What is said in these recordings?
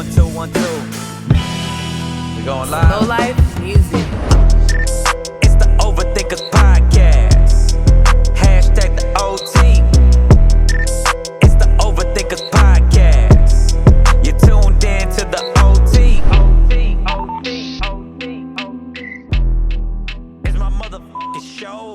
1, 2, 1, 2. We going live? Low life music. It's the Overthinkers podcast. Hashtag the OT. It's the Overthinkers podcast. You're tuned in to the OT. It's my motherfucking show.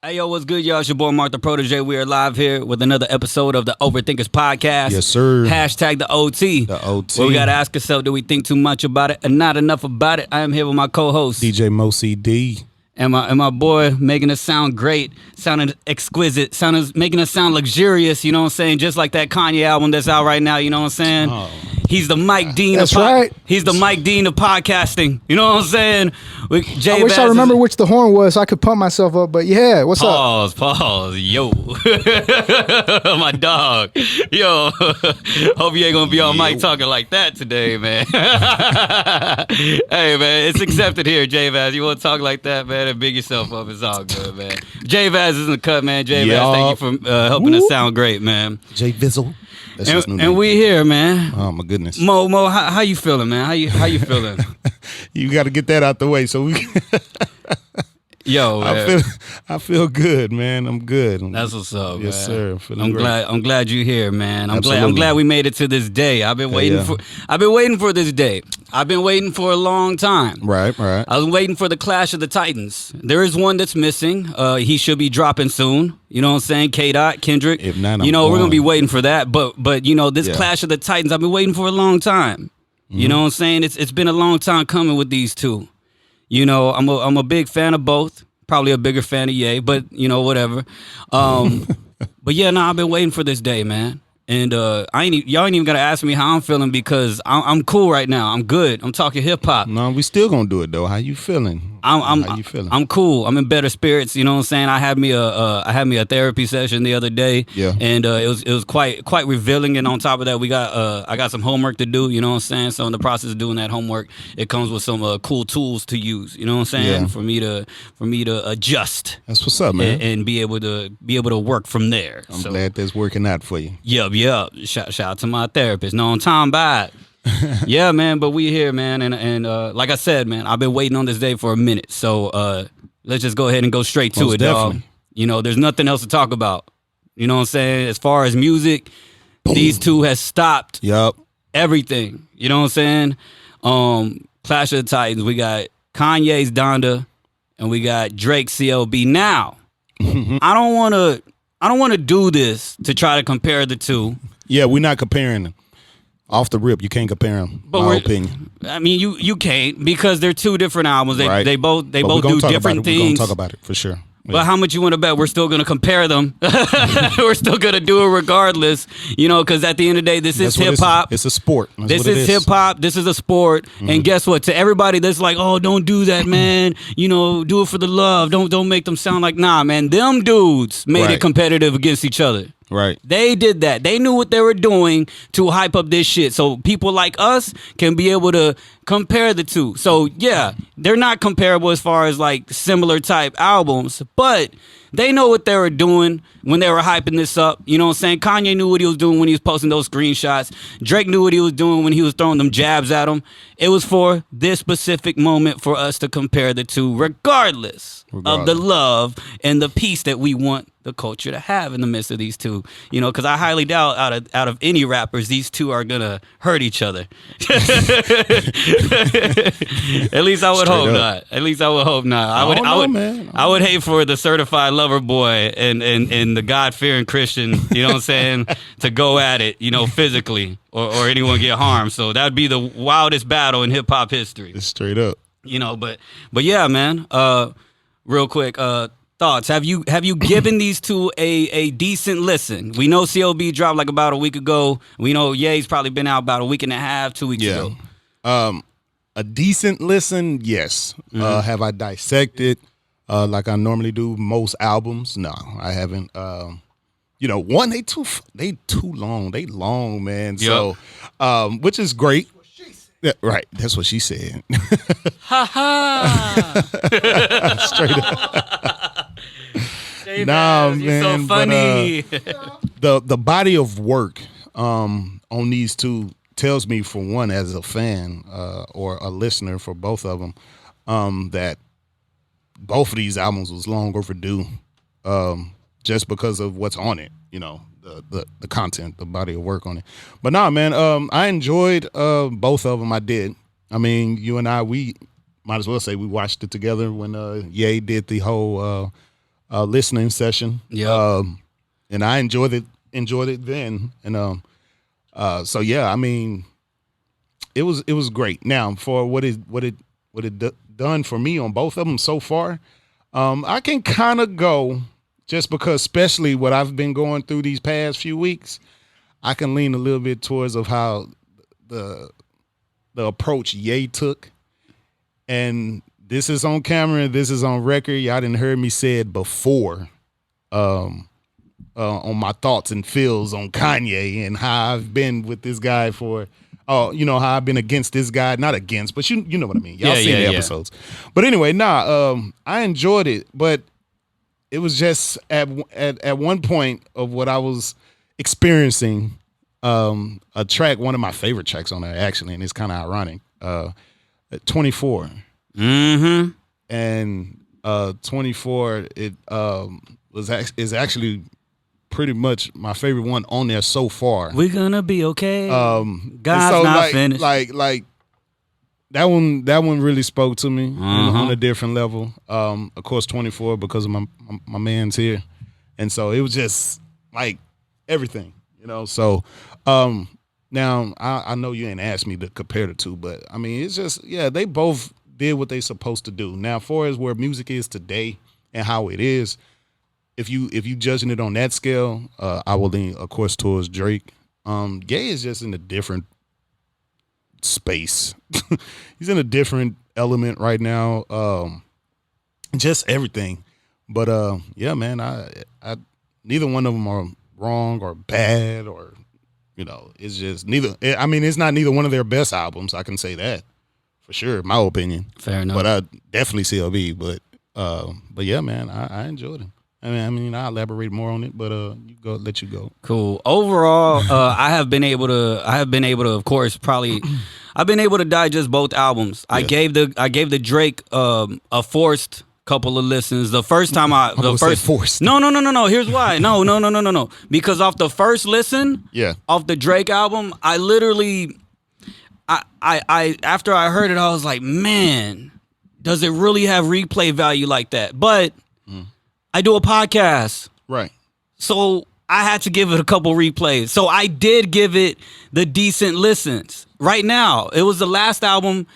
Hey, yo, what's good, y'all? It's your boy, Mark the Protege. We are live here with another episode of the Overthinkers podcast. Yes, sir. Hashtag the OT. The OT. Where we got to ask ourselves, do we think too much about it and not enough about it? I am here with my co-host. DJ Mo CD. And my boy making us sound great, sounding exquisite, making us sound luxurious, you know what I'm saying? Just like that Kanye album that's out right now, you know what I'm saying? Oh. He's the Mike Dean That's of right. He's the Mike Dean of podcasting. You know what I'm saying? I wish I remember which the horn was so I could pump myself up, but yeah, what's up? Pause. Yo. My dog. Yo. Hope you ain't gonna be on mic talking like that today, man. Hey, man, it's accepted here, J-Vaz. You wanna talk like that, man, and big yourself up. It's all good, man. J-Vaz is in the cut, man. J-Vaz, thank you for helping us sound great, man. J Vizzle. That's his new And name. we here, man. Oh my goodness. Mo, how you feeling, man? How you feeling? You got to get that out the way. So we. Yo, man. I feel good, man. I'm good. That's what's up, Yes, man. sir. I'm feeling great. I'm glad you're here, man. I'm Absolutely. glad we made it to this day. I've been waiting for this day. I've been waiting for a long time. Right. I was waiting for the Clash of the Titans. There is one that's missing. He should be dropping soon. You know what I'm saying? K-Dot, Kendrick. If not, we're gonna going. be waiting for that. But you know, this Yeah. Clash of the Titans, I've been waiting for a long time. You know what I'm saying? It's been a long time coming with these two. You know, I'm a big fan of both. Probably a bigger fan of Ye, but you know, whatever. But yeah, I've been waiting for this day, man. And y'all ain't even gonna ask me how I'm feeling because I'm cool right now. I'm good. I'm talking hip hop. No, we still gonna do it though. How you feeling? How you feeling? I'm cool. I'm in better spirits. You know what I'm saying? I had me a therapy session the other day. Yeah. And it was quite revealing. And on top of that, I got some homework to do. You know what I'm saying? So in the process of doing that homework, it comes with some cool tools to use. You know what I'm saying? Yeah. For me to adjust. That's what's up, man. And be able to work from there. I'm glad that's working out for you. Yep. Shout out to my therapist. No, on time back. Yeah, man, but we here, man, and like I said, man, I've been waiting on this day for a minute. So let's just go ahead and go straight to Most it, dog. definitely. You know, there's nothing else to talk about. You know what I'm saying? As far as music, these two has stopped Yup. everything. You know what I'm saying? Clash of the Titans. We got Kanye's Donda, and we got Drake's CLB. Now, I don't want to do this to try to compare the two. Yeah, we're not comparing them. Off the rip, you can't compare them. My opinion. I mean, you can't because they're two different albums. They Right. they both But we're do gonna talk different about it. We're things. gonna talk about it for sure. But how much you want to bet we're still going to compare them? We're still going to do it regardless, you know, because at the end of the day, this is That's what hip hop. It's a sport. That's This what it is hip hop. This is a sport. And guess what? To everybody that's like, oh, don't do that, man. You know, do it for the love. Don't make them sound like, nah, man. Them dudes made it Right. competitive against each other. Right. They did that. They knew what they were doing to hype up this shit. So people like us can be able to compare the two. So yeah, they're not comparable as far as like similar type albums, but they know what they were doing when they were hyping this up. You know what I'm saying? Kanye knew what he was doing when he was posting those screenshots. Drake knew what he was doing when he was throwing them jabs at him. It was for this specific moment for us to compare the two, regardless of the love and the peace that we want the culture to have in the midst of these two. You know, because I highly doubt out of any rappers, these two are gonna hurt each other. At least I would hope not. At least I would hope not. I would hate for the certified lover boy and the God-fearing Christian, you know what I'm saying, to go at it, you know, physically or anyone get harmed. So that'd be the wildest battle in hip hop history. It's straight up. You know, but yeah, man. Real quick, thoughts. Have you given these two a decent listen? We know CLB dropped like about a week ago. We know Ye's probably been out about a week and a half, 2 weeks ago. A decent listen, yes. Have I dissected like I normally do most albums? No, I haven't. You know, one, they too long. They long, man. Yep. So, which is great. Yeah, right. That's what she said. Ha ha. Straight up. Nah, You're man, so funny. the body of work on these two tells me, for one, as a fan or a listener for both of them, that both of these albums was long overdue, just because of what's on it. You know, the content, the body of work on it. But nah, man, I enjoyed both of them. I did. I mean, you and I, we might as well say we watched it together when Ye did the whole listening session. Yeah. And I enjoyed it then. And so yeah, I mean, it was great. Now, for what it done for me on both of them so far, I can kind of go, just because, especially what I've been going through these past few weeks, I can lean a little bit towards of how the approach Ye took. And this is on camera, this is on record. Y'all didn't heard me say it before, on my thoughts and feels on Kanye and how I've been with this guy for, you know, how I've been against this guy. Not against, but you know what I mean. Y'all seen the episodes. But anyway, I enjoyed it, but it was just at one point of what I was experiencing, a track, one of my favorite tracks on there, actually, and it's kind of ironic, 24. Mm-hmm. And 24, it is actually pretty much my favorite one on there so far. We're gonna be okay. God's so not like, finished. Like that one really spoke to me on a different level. Of course, 24 because of my man's here, and so it was just like everything, you know. So now I know you ain't asked me to compare the two, but I mean, it's just, yeah, they both did what they supposed to do. Now, far as where music is today and how it is, if you judging it on that scale, I will lean, of course, towards Drake. Ye is just in a different space. He's in a different element right now. Just everything. But yeah, man, I neither one of them are wrong or bad, or, you know, it's just neither. I mean, it's not neither one of their best albums. I can say that for sure, my opinion. Fair enough. But I definitely CLB. But yeah, man, I enjoyed it. I mean, I'll elaborate more on it, but let you go. Cool. Overall, I have been able to, of course, probably, I've been able to digest both albums. Yeah. I gave the Drake a forced couple of listens. The first time forced. No. Here's why. No. Because off the first listen, off the Drake album, I literally, I after I heard it, I was like, man, does it really have replay value like that? But I do a podcast. Right. So I had to give it a couple replays. So I did give it the decent listens. Right now, it was the last album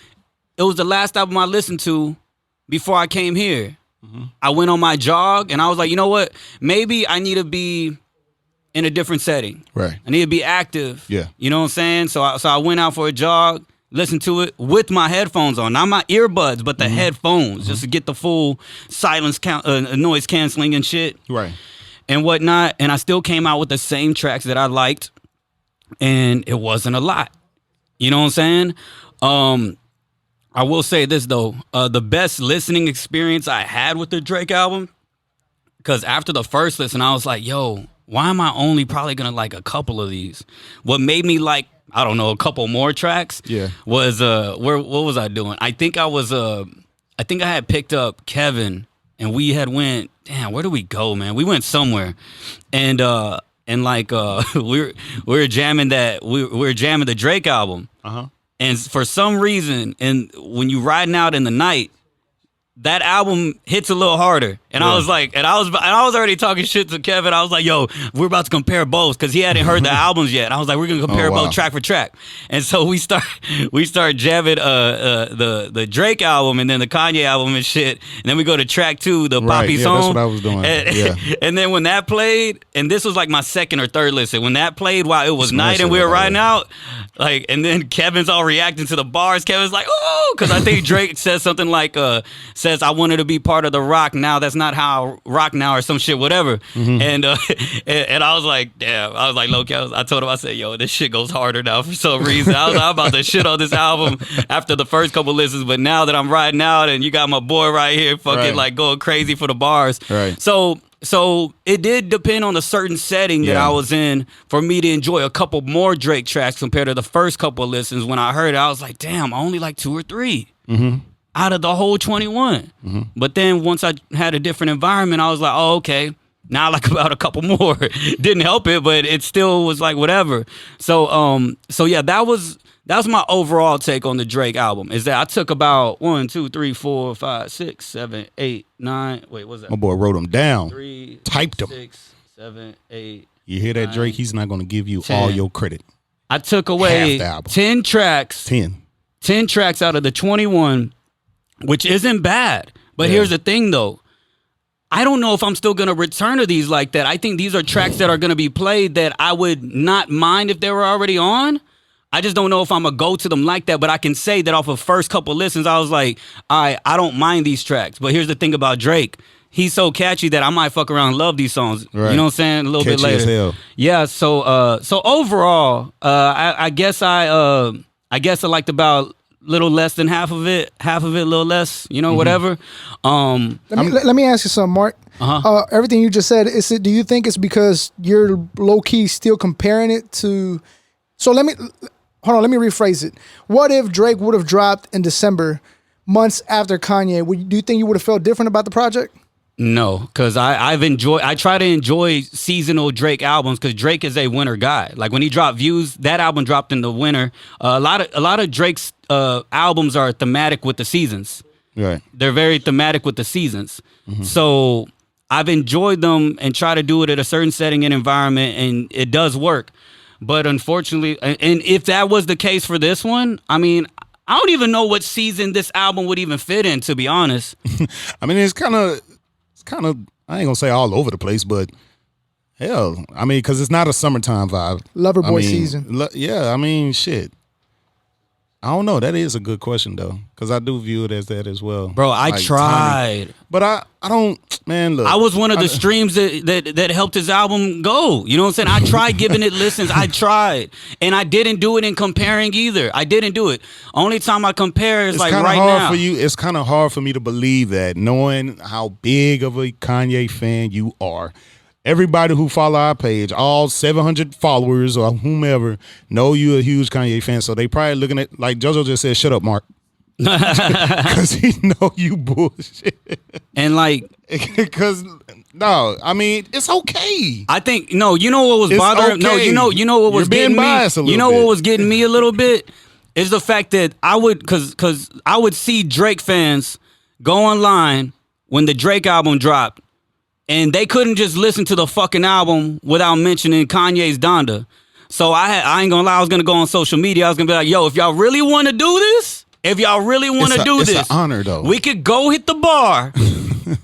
I listened to before I came here. Mm-hmm. I went on my jog and I was like, you know what? Maybe I need to be in a different setting. Right. I need to be active. Yeah. You know what I'm saying? So I went out for a jog, listened to it with my headphones on. Not my earbuds, but the headphones, just to get the full silence noise canceling and shit. Right. And whatnot. And I still came out with the same tracks that I liked. And it wasn't a lot. You know what I'm saying? I will say this, though. The best listening experience I had with the Drake album, because after the first listen, I was like, yo, why am I only probably going to like a couple of these? What made me like, I don't know, a couple more tracks was, what was I doing? I think I had picked up Kevin and we had went, damn, where did we go, man? We went somewhere. And like, we were jamming we were jamming the Drake album. Uh-huh. And for some reason, and when you riding out in the night, that album hits a little harder. And I was like, and I was already talking shit to Kevin. I was like, yo, we're about to compare both, because he hadn't heard the albums yet. And I was like, we're gonna compare both track for track. And so we start jamming the Drake album and then the Kanye album and shit. And then we go to track 2, the Poppy song. That's what I was doing. And then when that played, and this was like my second or third listen, when that played while it was night and we were riding out, like, and then Kevin's all reacting to the bars. Kevin's like, oh, because I think Drake says something like, says, I wanted to be part of the rock now. That's not how rock now, or some shit, whatever. Mm-hmm. And I was like, damn. I was like, low-key, I told him, I said, yo, this shit goes harder now for some reason. I was like, I'm about to shit on this album after the first couple listens, but now that I'm riding out and you got my boy right here fucking like going crazy for the bars. Right. So So it did depend on a certain setting that I was in for me to enjoy a couple more Drake tracks compared to the first couple of listens. When I heard it, I was like, damn, I only like 2 or 3 out of the whole 21. But then once I had a different environment, I was like, oh, okay. Now I like about a couple more. Didn't help it, but it still was like whatever. So yeah, that was my overall take on the Drake album. Is that I took about 1, 2, 3, 4, 5, 6, 7, 8, 9. Wait, what's that? My boy wrote them down. 3, typed them. 6, 7, 8. You hear that, 9, Drake? He's not going to give you 10. all your credit. I took away Half the album. 10 tracks. 10 tracks out of the 21, which isn't bad. But here's the thing, though. I don't know if I'm still going to return to these like that. I think these are tracks that are going to be played that I would not mind if they were already on. I just don't know if I'm going to go to them like that. But I can say that off of first couple listens, I was like, all right, I don't mind these tracks. But here's the thing about Drake. He's so catchy that I might fuck around and love these songs. Right. You know what I'm saying? A little catchy bit later. As hell. Yeah, so overall, I guess I liked about little less than half of it, a little less, whatever. Let me ask you something, Mark. Everything you just said, do you think it's because you're low key still comparing it to? So let me rephrase it. What if Drake would have dropped in December, months after Kanye? Do you think you would have felt different about the project? No, because I try to enjoy seasonal Drake albums because Drake is a winter guy. Like when he dropped Views, that album dropped in the winter. A lot of Drake's albums are thematic with the seasons. Right. They're very thematic with the seasons. So I've enjoyed them and try to do it at a certain setting and environment, and it does work. But unfortunately, and if that was the case for this one, I mean, I don't even know what season this album would even fit in, to be honest. I mean, it's kind of, I ain't gonna say all over the place, but hell, I mean, because it's not a summertime vibe. Loverboy season. Yeah, I mean, shit. I don't know. That is a good question though, because I do view it as that as well. Bro, I tried, tiny. But I don't. Man, look, I was one of the streams that helped his album go. You know what I'm saying? I tried giving it listens. I tried, and I didn't do it in comparing either. I didn't do it. Only time I compare is like right now. For you, it's kind of hard for me to believe that, knowing how big of a Kanye fan you are. Everybody who follow our page, all 700 followers or whomever, know you're a huge Kanye fan. So they probably looking at, like JoJo just said, shut up, Mark. Because he know you bullshit. And like, because no, I mean, it's okay. I think, no, you know what was bothering? Okay. No, you know what was getting me? You know what was getting me a little bit? Is the fact that I would, because I would see Drake fans go online when the Drake album dropped, and they couldn't just listen to the fucking album without mentioning Kanye's Donda. So I ain't gonna lie, I was gonna go on social media. I was gonna be like, yo, if y'all really want to do this, it's an honor though. We could go hit the bar.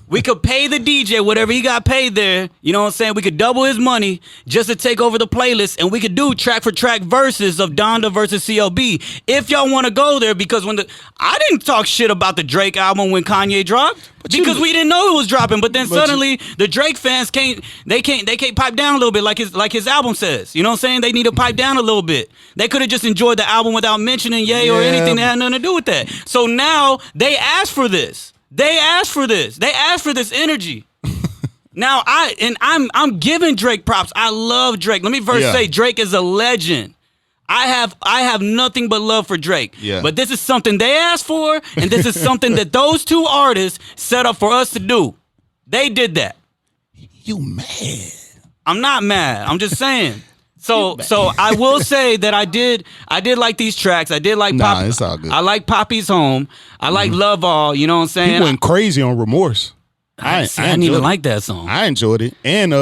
We could pay the DJ whatever he got paid there. You know what I'm saying? We could double his money just to take over the playlist, and we could do track for track verses of Donda versus CLB if y'all want to go there. Because I didn't talk shit about the Drake album when Kanye dropped because we didn't know it was dropping. But then suddenly the Drake fans can't pipe down a little bit like his album says. You know what I'm saying? They need to pipe down a little bit. They could have just enjoyed the album without mentioning Ye or anything that had nothing to do with that. So now they asked for this. They asked for this. They asked for this energy. Now I'm giving Drake props. I love Drake. Let me first say Drake is a legend. I have nothing but love for Drake. Yeah. But this is something they asked for, and this is something that those two artists set up for us to do. They did that. You mad? I'm not mad. I'm just saying. So I will say that I did like these tracks. I did like it's all good. I like Poppy's Home. I like Love All, you know what I'm saying? He went crazy on Remorse. I didn't even like that song. I enjoyed it. And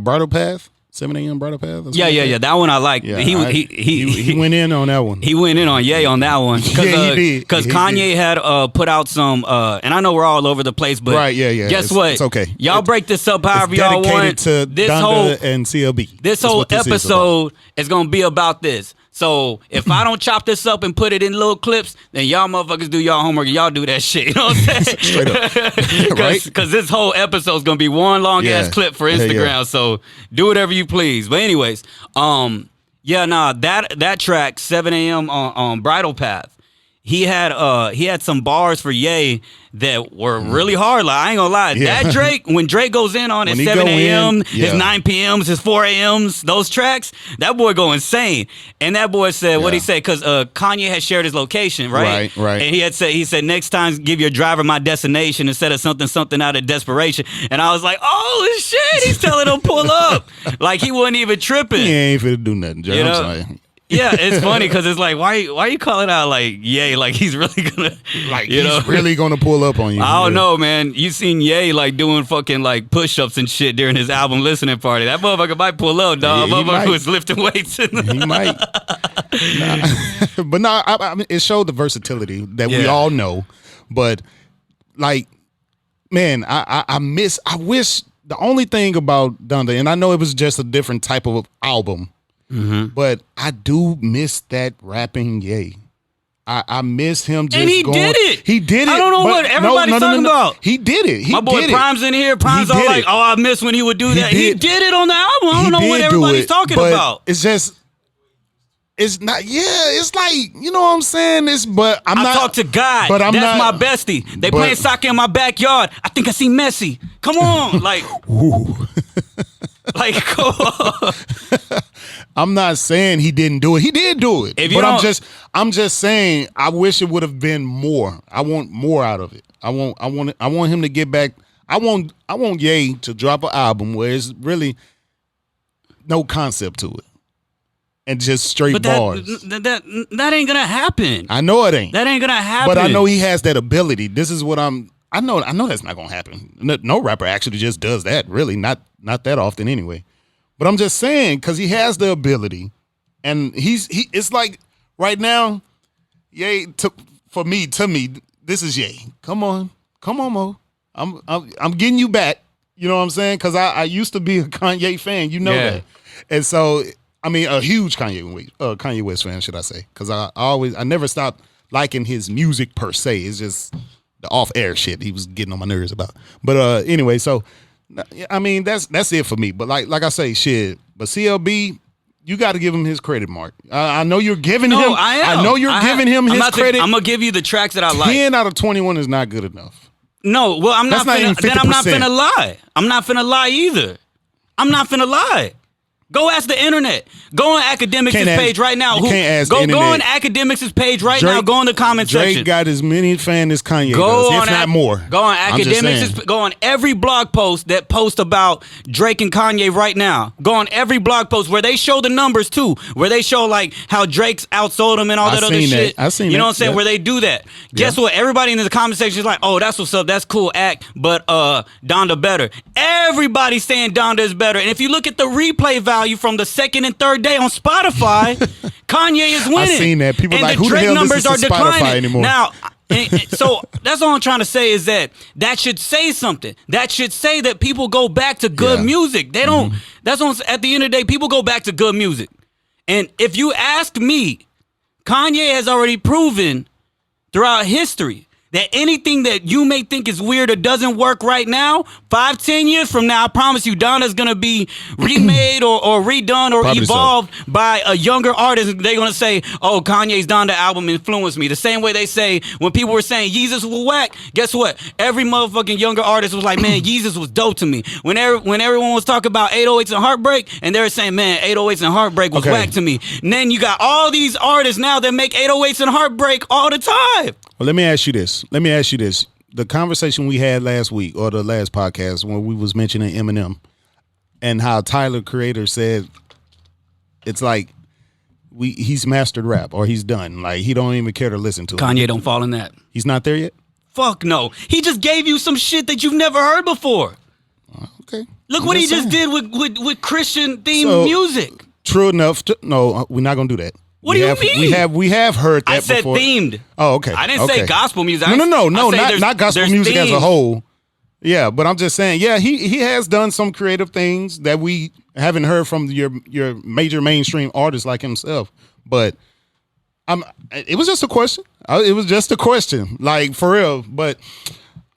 Bridal Path. 7 a.m. Bridal Path. Yeah. That one I like. Yeah, he went in on that one. He went in on Ye on that one. He did. Because Kanye had put out some, and I know we're all over the place, but guess what? It's okay. Y'all break this up however y'all want. To this Donda and CLB. This whole episode is going to be about this. So if I don't chop this up and put it in little clips, then y'all motherfuckers do y'all homework and y'all do that shit. You know what I'm saying? Straight up. Right? Because this whole episode is going to be one long-ass clip for Instagram. Yeah. So do whatever you please. But anyways, that track, 7 a.m. on Bridal Path, he had some bars for Ye that were really hard. Like I ain't gonna lie, that Drake, when Drake goes in on his 7 a.m., his 9 p.m.s, his 4 a.m.s, those tracks, that boy go insane. And that boy said, what he said, because Kanye had shared his location, right? Right. And he said, next time give your driver my destination instead of something out of desperation. And I was like, oh shit, he's telling him pull up. Like he wasn't even tripping. He ain't finna do nothing, Joe. You know? I'm sorry. Yeah, it's funny because it's like, why you calling out like Ye? Like he's really gonna, like he's really gonna pull up on you. I don't know, man. You seen Ye like doing fucking like push-ups and shit during his album listening party. That motherfucker might pull up, dog. Yeah, Motherfucker was lifting weights. He might. But no, I mean, it showed the versatility that we all know. But like, man, I wish the only thing about Donda, and I know it was just a different type of album. Mm-hmm. But I do miss that rapping Ye. I miss him just and he going. did it. He did it. I don't know what everybody's talking about. He did it. My boy Prime's in here. Prime's all like, oh, I miss when he would do that. He did it on the album. I don't know what everybody's talking about. It's just, it's not, it's like, you know what I'm saying? I talk to God. But That's my bestie. They playing soccer in my backyard. I think I see Messi. Come on. Like, like, come on. I'm not saying he didn't do it. He did do it. But I'm just saying I wish it would have been more. I want more out of it. I want him to get back. I want Ye to drop an album where it's really no concept to it. And just straight bars. That ain't gonna happen. I know it ain't. That ain't gonna happen. But I know he has that ability. This is what I know that's not gonna happen. No rapper actually just does that, really. Not that often anyway. But I'm just saying, because he has the ability, and it's like right now, Ye to me, this is Ye. Come on, Mo. I'm getting you back. You know what I'm saying? Because I used to be a Kanye fan. You know that. And so, I mean, a huge Kanye West fan, should I say? Because I never stopped liking his music per se. It's just the off-air shit he was getting on my nerves about. But anyway, so. I mean, that's it for me. But like I say, shit. But CLB, you got to give him his credit, Mark. I know you're giving him. I know you're giving him his credit. I'm gonna give you the tracks that I like. 10 out of 21 is not good enough. No, well, I'm not finna lie. I'm not finna lie either. I'm not finna lie. Go ask the internet. Go on Academics' page right now. You can't ask the internet. Go on Academics' page right now. Go in the comment section. Drake got as many fans as Kanye does, if not more. Go on Academics'. Go on every blog post that posts about Drake and Kanye right now. Go on every blog post where they show the numbers too, where they show like how Drake's outsold him and all that other shit. I seen that. You know what I'm saying? Where they do that. Guess what? Everybody in the comment section is like, oh, that's what's up. That's cool act, but Donda better. Everybody's saying Donda is better. And if you look at the replay value from the second and third day on Spotify, Kanye is winning. I seen that. People and like, the who the Drake hell numbers listens to are Spotify declining anymore? now. So that's all I'm trying to say is that should say something. That should say that people go back to good music. They don't. That's what at the end of the day, people go back to good music. And if you ask me, Kanye has already proven throughout history that anything that you may think is weird or doesn't work right now, 5-10 years from now, I promise you, Donda's gonna be remade or redone or Probably evolved by a younger artist. They're gonna say, "Oh, Kanye's Donda album influenced me." The same way they say when people were saying Yeezus was whack. Guess what? Every motherfucking younger artist was like, "Man, Yeezus was dope to me." When everyone was talking about 808s and Heartbreak, and they were saying, "Man, 808s and Heartbreak was whack to me." And then you got all these artists now that make 808s and Heartbreak all the time. Well, let me ask you this. The conversation we had last week or the last podcast when we was mentioning Eminem and how Tyler Creator said it's like he's mastered rap or he's done. Like he don't even care to listen to it. Kanye don't fall in that. He's not there yet? Fuck no. He just gave you some shit that you've never heard before. Okay. Look what he just did with Christian themed music. True enough. No, we're not gonna do that. What do you mean? We have heard that I said before. themed. Oh, okay. I didn't say gospel music. No, not gospel music themes. as a whole. Yeah, but I'm just saying, he has done some creative things that we haven't heard from your major mainstream artists like himself. But it was just a question. It was just a question, like for real. But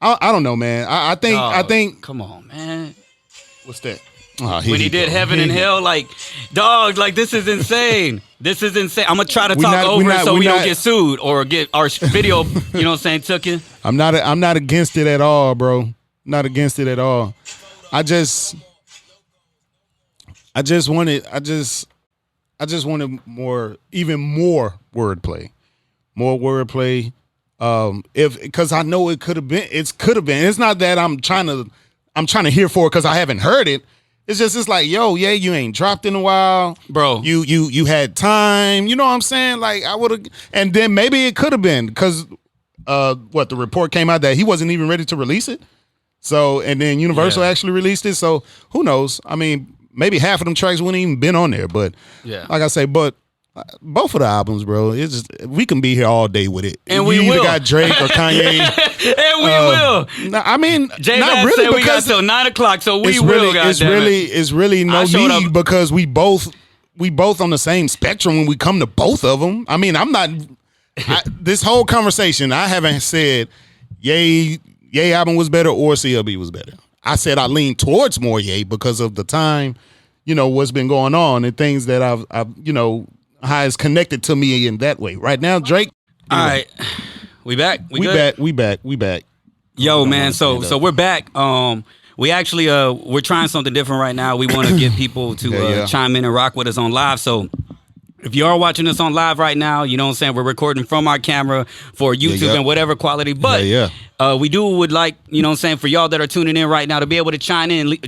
I don't know, man. I think. Come on, man. What's that? When he did Heaven and Hell, like, dog, like this is insane. This is insane. I'm gonna try to We talk not- over we it not- so we we don't not- get sued or get our video, you know what I'm saying, taken. I'm not against it at all, bro. Not against it at all. I just wanted even more wordplay. More wordplay. Because I know it could have been. It's not that I'm trying to hear for it because I haven't heard it. It's like, yo, yeah, you ain't dropped in a while, Bro. You had time. You know what I'm saying? Like I would have, and then maybe it could have been because the report came out that he wasn't even ready to release it. So and then Universal actually released it. So who knows? I mean, maybe half of them tracks wouldn't even been on there. But like I say, both of the albums, bro, it's just, we can be here all day with it. And you we either will. got Drake or Kanye. And we will. I mean, J not Bass really said we got because till 9 o'clock, so we it's will. really, Goddammit. it's really no I showed need up- because we both on the same spectrum when we come to both of them. I mean, I'm not. This whole conversation, I haven't said Ye album was better or CLB was better. I said I lean towards more Ye because of the time, what's been going on and things that I've how it's connected to me in that way. Right now, Drake. All right, we back. We good? back. Yo, man. So we're back. We actually we're trying something different right now. We want to get people to chime in and rock with us on live. So if you are watching us on live right now, you know what I'm saying, we're recording from our camera for YouTube and whatever quality. But we would like, you know what I'm saying, for y'all that are tuning in right now to be able to chime in. Leave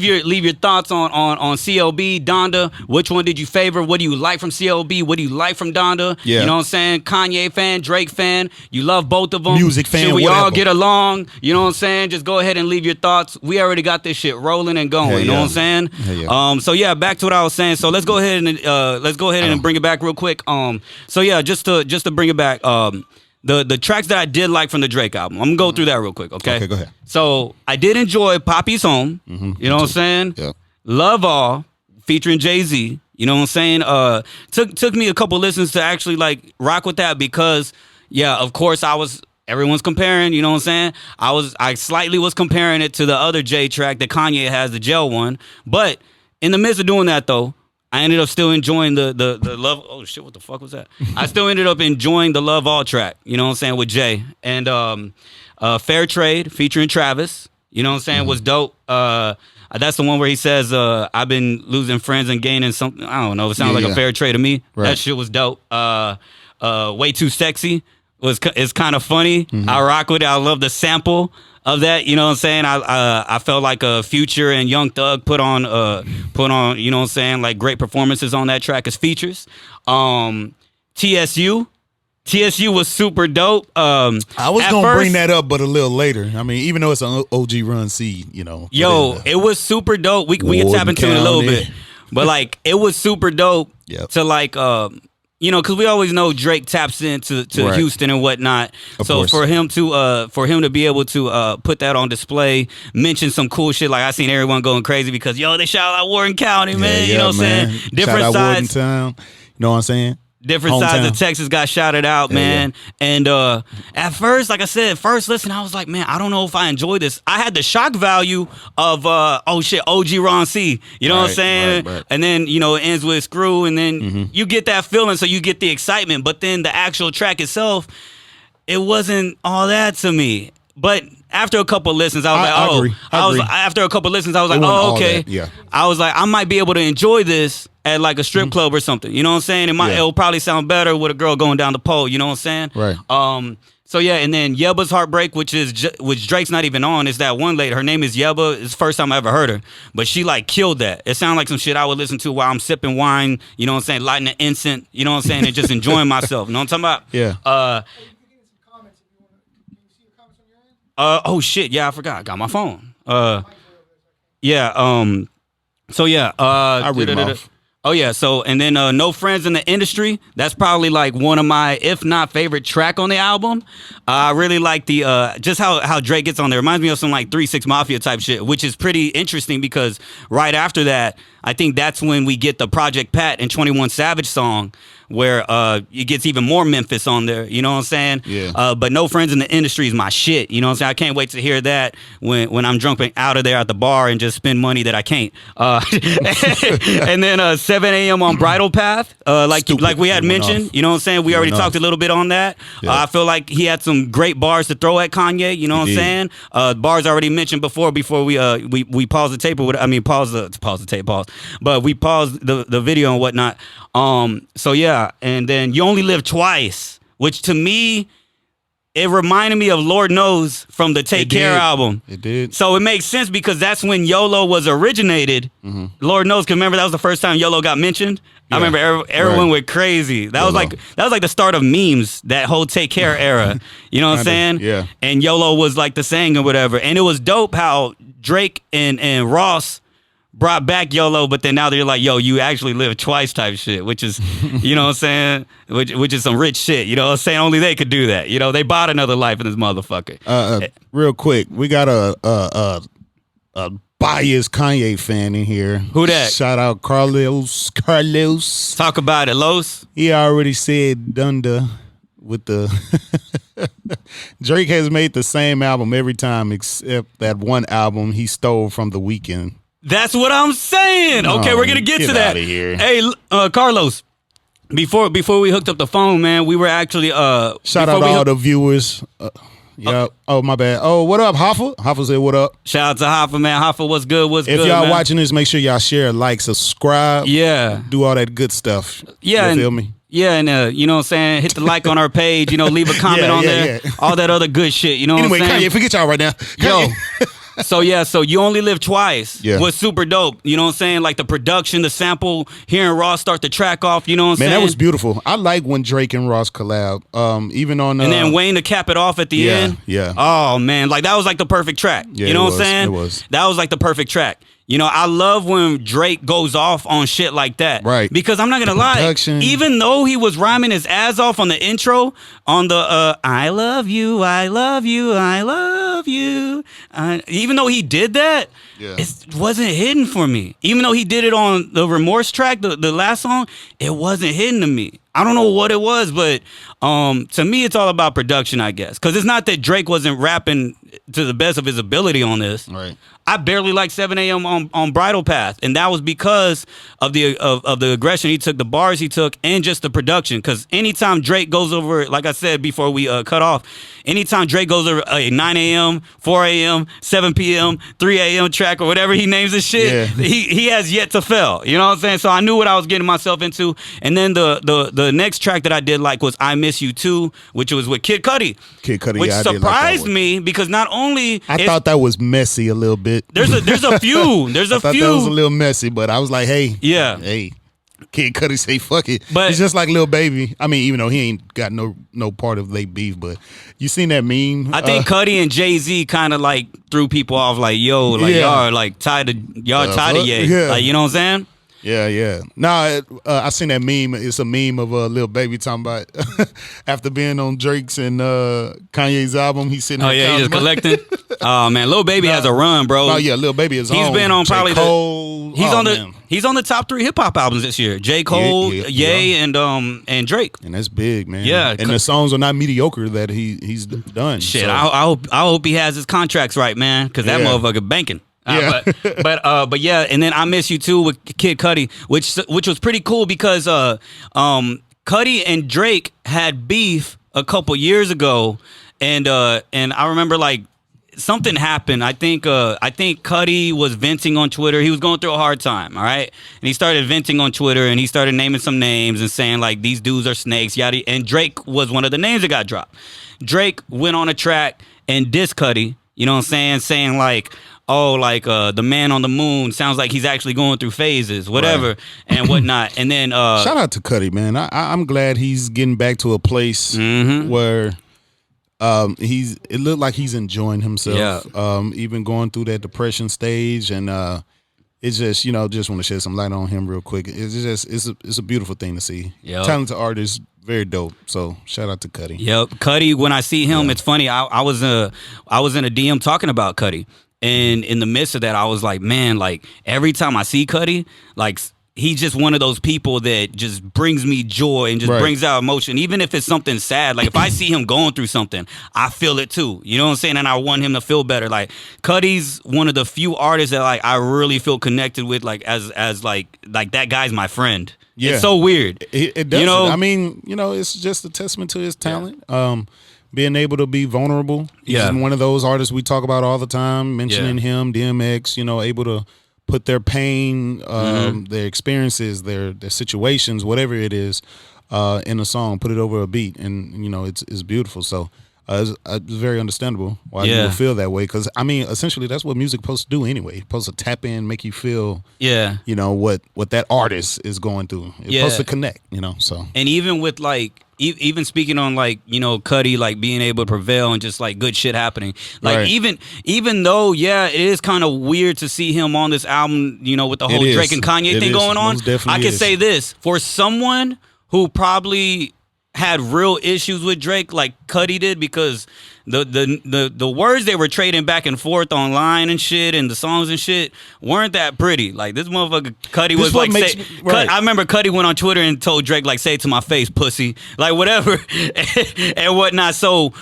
your thoughts on CLB, Donda. Which one did you favor? What do you like from CLB? What do you like from Donda? Yeah. You know what I'm saying? Kanye fan, Drake fan. You love both of them. Music fan, Should we all whatever. get along? You know what I'm saying? Just go ahead and leave your thoughts. We already got this shit rolling and going. You know what I'm saying? So yeah, back to what I was saying. So let's go ahead and bring it back real quick. So yeah, just to bring it back. The tracks that I did like from the Drake album. I'm gonna go through that real quick, okay? Okay, go ahead. So I did enjoy Poppy's Home. You know what I'm saying? Yeah. Love All, featuring Jay-Z. You know what I'm saying? Took me a couple listens to actually like rock with that because, yeah, of course everyone's comparing, you know what I'm saying? I slightly was comparing it to the other Jay track that Kanye has, the Jail one. But in the midst of doing that though, I ended up still enjoying the Love. Oh shit! What the fuck was that? I still ended up enjoying the Love All track. You know what I'm saying, with Jay and Fair Trade featuring Travis. You know what I'm saying, was dope. That's the one where he says, "I've been losing friends and gaining something." I don't know. It sounds like a fair trade to me. Right. That shit was dope. Way Too Sexy is kind of funny. I rock with it. I love the sample of that, you know what I'm saying? I felt like Future and Young Thug put on, you know what I'm saying, like great performances on that track as features. TSU was super dope. I was gonna bring that up, but a little later. I mean, even though it's an OG Run C, it was super dope. We can tap into it a little bit, but like it was super dope to like because we always know Drake taps into Houston and whatnot. Of so course. for him to be able to put that on display, mention some cool shit, like I seen everyone going crazy because they shout out Warren County, man. You know what I'm saying? Different Shout out sides. Warden Town. You know what I'm saying? Different sides of Texas got shouted out, man. And at first, like I said, first listen, I was like, man, I don't know if I enjoy this. I had the shock value of, OG Ron C. You know what I'm saying? Right. And then, it ends with Screw, and then you get that feeling, so you get the excitement. But then the actual track itself, it wasn't all that to me. But after a couple listens, I was like, I agree. After a couple listens, I was like, wasn't all okay. that, yeah. I was like, I might be able to enjoy this at like a strip club or something. You know what I'm saying? It'll probably sound better with a girl going down the pole. You know what I'm saying? Right. So yeah, and then Yebba's Heartbreak, which Drake's not even on, is that one lady. Her name is Yebba. It's the first time I ever heard her, but she like killed that. It sounded like some shit I would listen to while I'm sipping wine. You know what I'm saying? Lighting an incense. You know what I'm saying? And just enjoying myself. You know what I'm talking about? Yeah. Oh shit! Yeah, I forgot. I got my phone. So yeah. I read them off. Oh yeah, so and then No Friends in the Industry. That's probably like one of my, if not favorite track on the album. I really like the just how Drake gets on there. Reminds me of some like 3 6 Mafia type shit, which is pretty interesting because right after that, I think that's when we get the Project Pat and 21 Savage song where it gets even more Memphis on there, you know what I'm saying? Yeah. But No Friends in the Industry is my shit, you know what I'm saying? I can't wait to hear that when I'm drunk out of there at the bar and just spend money that I can't. And then 7 a.m. on Bridal Path, like we had mentioned, you know what I'm saying? We already talked a little bit on that. Yeah. I feel like he had some great bars to throw at Kanye, you know what I'm saying? Bars already mentioned before we pause the tape, or I mean pause the tape, but we paused the video and whatnot. So yeah, and then You Only Live Twice, which to me, it reminded me of Lord Knows from the Take Care album. It did. So it makes sense because that's when YOLO was originated. Mm-hmm. Lord Knows, because remember that was the first time YOLO got mentioned. Yeah. I remember everyone went crazy. That was like the start of memes, that whole Take Care era. You know what I'm saying? Yeah. And YOLO was like the saying or whatever. And it was dope how Drake and Ross brought back YOLO, but then now they're like, yo, you actually live twice type shit, which is, you know what I'm saying? Which is some rich shit, you know what I'm saying? Only they could do that. You know, they bought another life in this motherfucker. Real quick, we got a biased Kanye fan in here. Who that? Shout out Carlos. Talk about it, Los. He already said Donda with the Drake has made the same album every time except that one album he stole from The Weeknd. That's what I'm saying. Okay, we're gonna get to that. Outta here. Hey, Carlos. Before we hooked up the phone, man, we were actually shout out all the viewers. Oh, my bad. Oh, what up, Hoffa? Hoffa said, what up? Shout out to Hoffa, man. Hoffa, what's good? If y'all watching this, make sure y'all share, like, subscribe. Yeah. Do all that good stuff. Yeah. You feel me? Yeah, and you know what I'm saying? Hit the like on our page, you know, leave a comment on there. Yeah. All that other good shit, you know what I'm saying? Anyway, Kanye, forget y'all right now. Yo. So You Only Live Twice was super dope. You know what I'm saying? Like the production, the sample, hearing Ross start the track off, you know what I'm saying? Man, that was beautiful. I like when Drake and Ross collab. Even on and then Wayne to cap it off at the end. Yeah. Oh man, like that was like the perfect track. Yeah, you know what I'm saying? It was. That was like the perfect track. You know, I love when Drake goes off on shit like that. Right. Because I'm not going to lie, even though he was rhyming his ass off on the intro, on the I love you, I love you, I love you. Even though he did that, it wasn't hidden for me. Even though he did it on the Remorse track, the last song, it wasn't hidden to me. I don't know what it was, but to me, it's all about production, I guess. Because it's not that Drake wasn't rapping to the best of his ability on this. Right. I barely liked 7 a.m. on Bridal Path, and that was because of the aggression he took, the bars he took, and just the production. Because anytime Drake goes over, like I said before we cut off, anytime Drake goes over a 9 a.m., 4 a.m., 7 p.m., 3 a.m. track or whatever he names his shit, he has yet to fail. You know what I'm saying? So I knew what I was getting myself into. And then the next track that I did like was I Miss You Too, which was with Kid Cudi. Which surprised me because not only I thought that was messy a little bit. There's a few. There's a I thought few. that was a little messy, but I was like, hey, hey, Kid Cudi say fuck it. But it's just like Lil Baby. I mean, even though he ain't got no part of they beef, but you seen that meme? I think Cudi and Jay-Z kind of like threw people off, like y'all are like tied to Ye. Like, you know what I'm saying? Yeah. Nah, I seen that meme. It's a meme of Lil Baby talking about after being on Drake's and Kanye's album, he's sitting there. Oh, yeah, he's just collecting. Oh, man, Lil Baby has a run, bro. Oh, yeah, Lil Baby is He's been on probably Cole. He's on the top 3 hip-hop albums this year. J. Cole, Ye, and Drake. And that's big, man. Yeah. And the songs are not mediocre that he's done. Shit, so. I hope he has his contracts right, man, because that motherfucker banking. But yeah, and then I Miss You Too with Kid Cudi, which was pretty cool because Cudi and Drake had beef a couple years ago, and I remember like something happened. I think Cudi was venting on Twitter. He was going through a hard time, all right? And he started venting on Twitter and he started naming some names and saying like these dudes are snakes, yada. And Drake was one of the names that got dropped. Drake went on a track and dissed Cudi, you know what I'm saying like, oh, like the man on the moon sounds like he's actually going through phases, whatever, and whatnot. And then shout out to Cudi, man. I'm glad he's getting back to a place where it looked like he's enjoying himself. Yeah. Even going through that depression stage, and it's just just want to shed some light on him real quick. It's a beautiful thing to see. Yep. Talented artist, very dope. So shout out to Cudi. Yep, Cudi. When I see him, it's funny. I was in a DM talking about Cudi, and in the midst of that, I was like, man, like every time I see Cudi, like. He's just one of those people that just brings me joy and just brings out emotion, even if it's something sad. Like if I see him going through something, I feel it too. You know what I'm saying? And I want him to feel better. Like Cudi's one of the few artists that like I really feel connected with. Like as like that guy's my friend. Yeah, it's so weird. It does. I mean, it's just a testament to his talent. Being able to be vulnerable. He's one of those artists we talk about all the time. Mentioning him, DMX. Able to put their pain, their experiences, their situations, whatever it is, in a song, put it over a beat, and it's beautiful. So it's very understandable why you would feel that way. Because I mean, essentially, that's what music's supposed to do anyway. It's supposed to tap in, make you feel, what that artist is going through. It's supposed to connect, So and even with like. Even speaking on like Cudi like being able to prevail and just like good shit happening, like even though it is kind of weird to see him on this album, with the whole Drake and Kanye thing going on. I can say this for someone who probably had real issues with Drake like Cudi did, because the words they were trading back and forth online and shit, and the songs and shit weren't that pretty. Like this motherfucker Cudi was like, I remember Cudi went on Twitter and told Drake like, say it to my face, pussy, like whatever and whatnot. So,